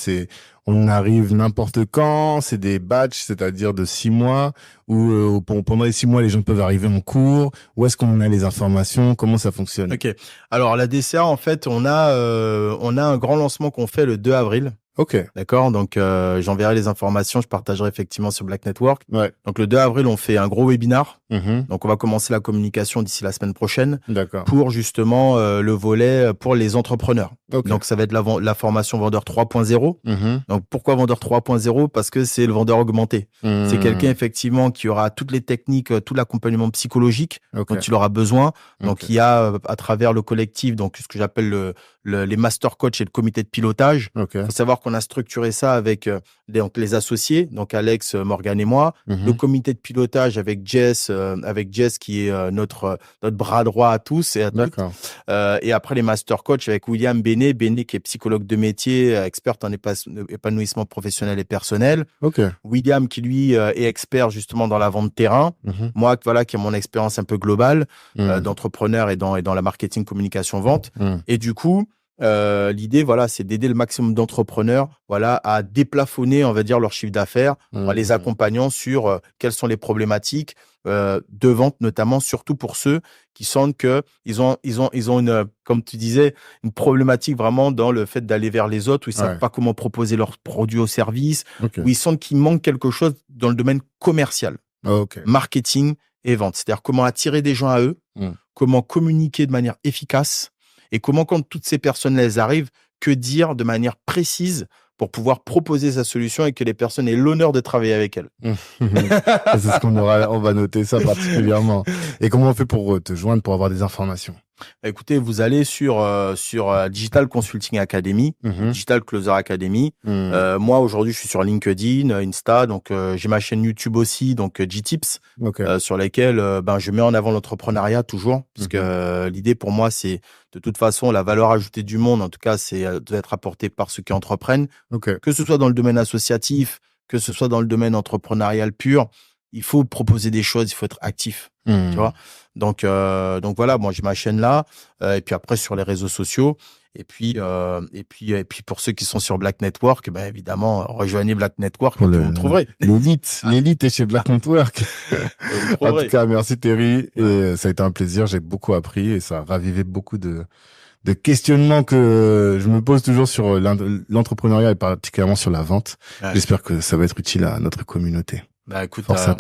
On arrive n'importe quand, c'est des batchs, c'est-à-dire de 6 mois, ou pendant les 6 mois, les gens peuvent arriver en cours. Où est-ce qu'on a les informations? Comment ça fonctionne? Ok. Alors la DCA, en fait, on a un grand lancement qu'on fait le 2 avril. Ok. D'accord, donc j'enverrai les informations, je partagerai effectivement sur Black Network. Ouais. Donc le 2 avril, on fait un gros webinaire. Mhm. Donc on va commencer la communication d'ici la semaine prochaine D'accord. pour justement le volet pour les entrepreneurs. Ok. Donc ça va être la formation vendeur 3.0. Mhm. Donc pourquoi vendeur 3.0? Parce que c'est le vendeur augmenté. Mhm. C'est quelqu'un effectivement qui aura toutes les techniques, tout l'accompagnement psychologique Ok. dont il aura besoin. Donc Ok. il y a à travers le collectif, donc ce que j'appelle les master coach et le comité de pilotage. Ok. Il faut savoir qu'on a structuré ça avec donc les associés, donc Alex, Morgan et moi. Mhm. Le comité de pilotage avec Jess qui est notre bras droit à tous et à toutes. D'accord. Et après les master coach avec William Béné qui est psychologue de métier, expert en épanouissement professionnel et personnel. Ok. William qui lui est expert justement dans la vente terrain. Mhm. Moi voilà qui a mon expérience un peu globale Mhm. d'entrepreneur et dans la marketing communication vente. Mhm. Et du coup l'idée voilà c'est d'aider le maximum d'entrepreneurs voilà à déplafonner on va dire leur chiffre d'affaires en les accompagnant sur quelles sont les problématiques de vente notamment surtout pour ceux qui sentent que ils ont une comme tu disais une problématique vraiment dans le fait d'aller vers les autres où ils savent Ouais. pas comment proposer leurs produits ou services Ok. où ils sentent qu'il manque quelque chose dans le domaine commercial, Ok. marketing et vente, c'est-à-dire comment attirer des gens à eux, comment communiquer de manière efficace et comment quand toutes ces personnes-là elles arrivent, que dire de manière précise pour pouvoir proposer sa solution et que les personnes aient l'honneur de travailler avec elles. C'est ce on va noter ça particulièrement. Et comment on fait pour te joindre pour avoir des informations? Écoutez, vous allez sur Digital Consulting Academy, Digital Closer Academy. Moi, aujourd'hui, je suis sur LinkedIn, Insta, donc j'ai ma chaîne YouTube aussi, donc G-Tips, Ok. sur laquelle je mets en avant l'entrepreneuriat toujours, parce que l'idée pour moi, c'est de toute façon la valeur ajoutée du monde, en tout cas, c'est d'être apportée par ceux qui entreprennent, Ok. que ce soit dans le domaine associatif, que ce soit dans le domaine entrepreneurial pur. Il faut proposer des choses, il faut être actif, tu vois. Donc voilà, moi j'ai ma chaîne là, et puis après sur les réseaux sociaux, et puis pour ceux qui sont sur Black Network, ben évidemment rejoignez Black Network, et puis vous me trouverez. L'élite est chez Black Network. Vous me En trouverez. tout cas, merci Terry, et ça a été un plaisir. J'ai beaucoup appris et ça a ravivé beaucoup de questionnements que je me pose toujours sur l'entrepreneuriat et particulièrement sur la vente. Ouais. J'espère que ça va être utile à notre communauté. Bah écoute, Force à toi.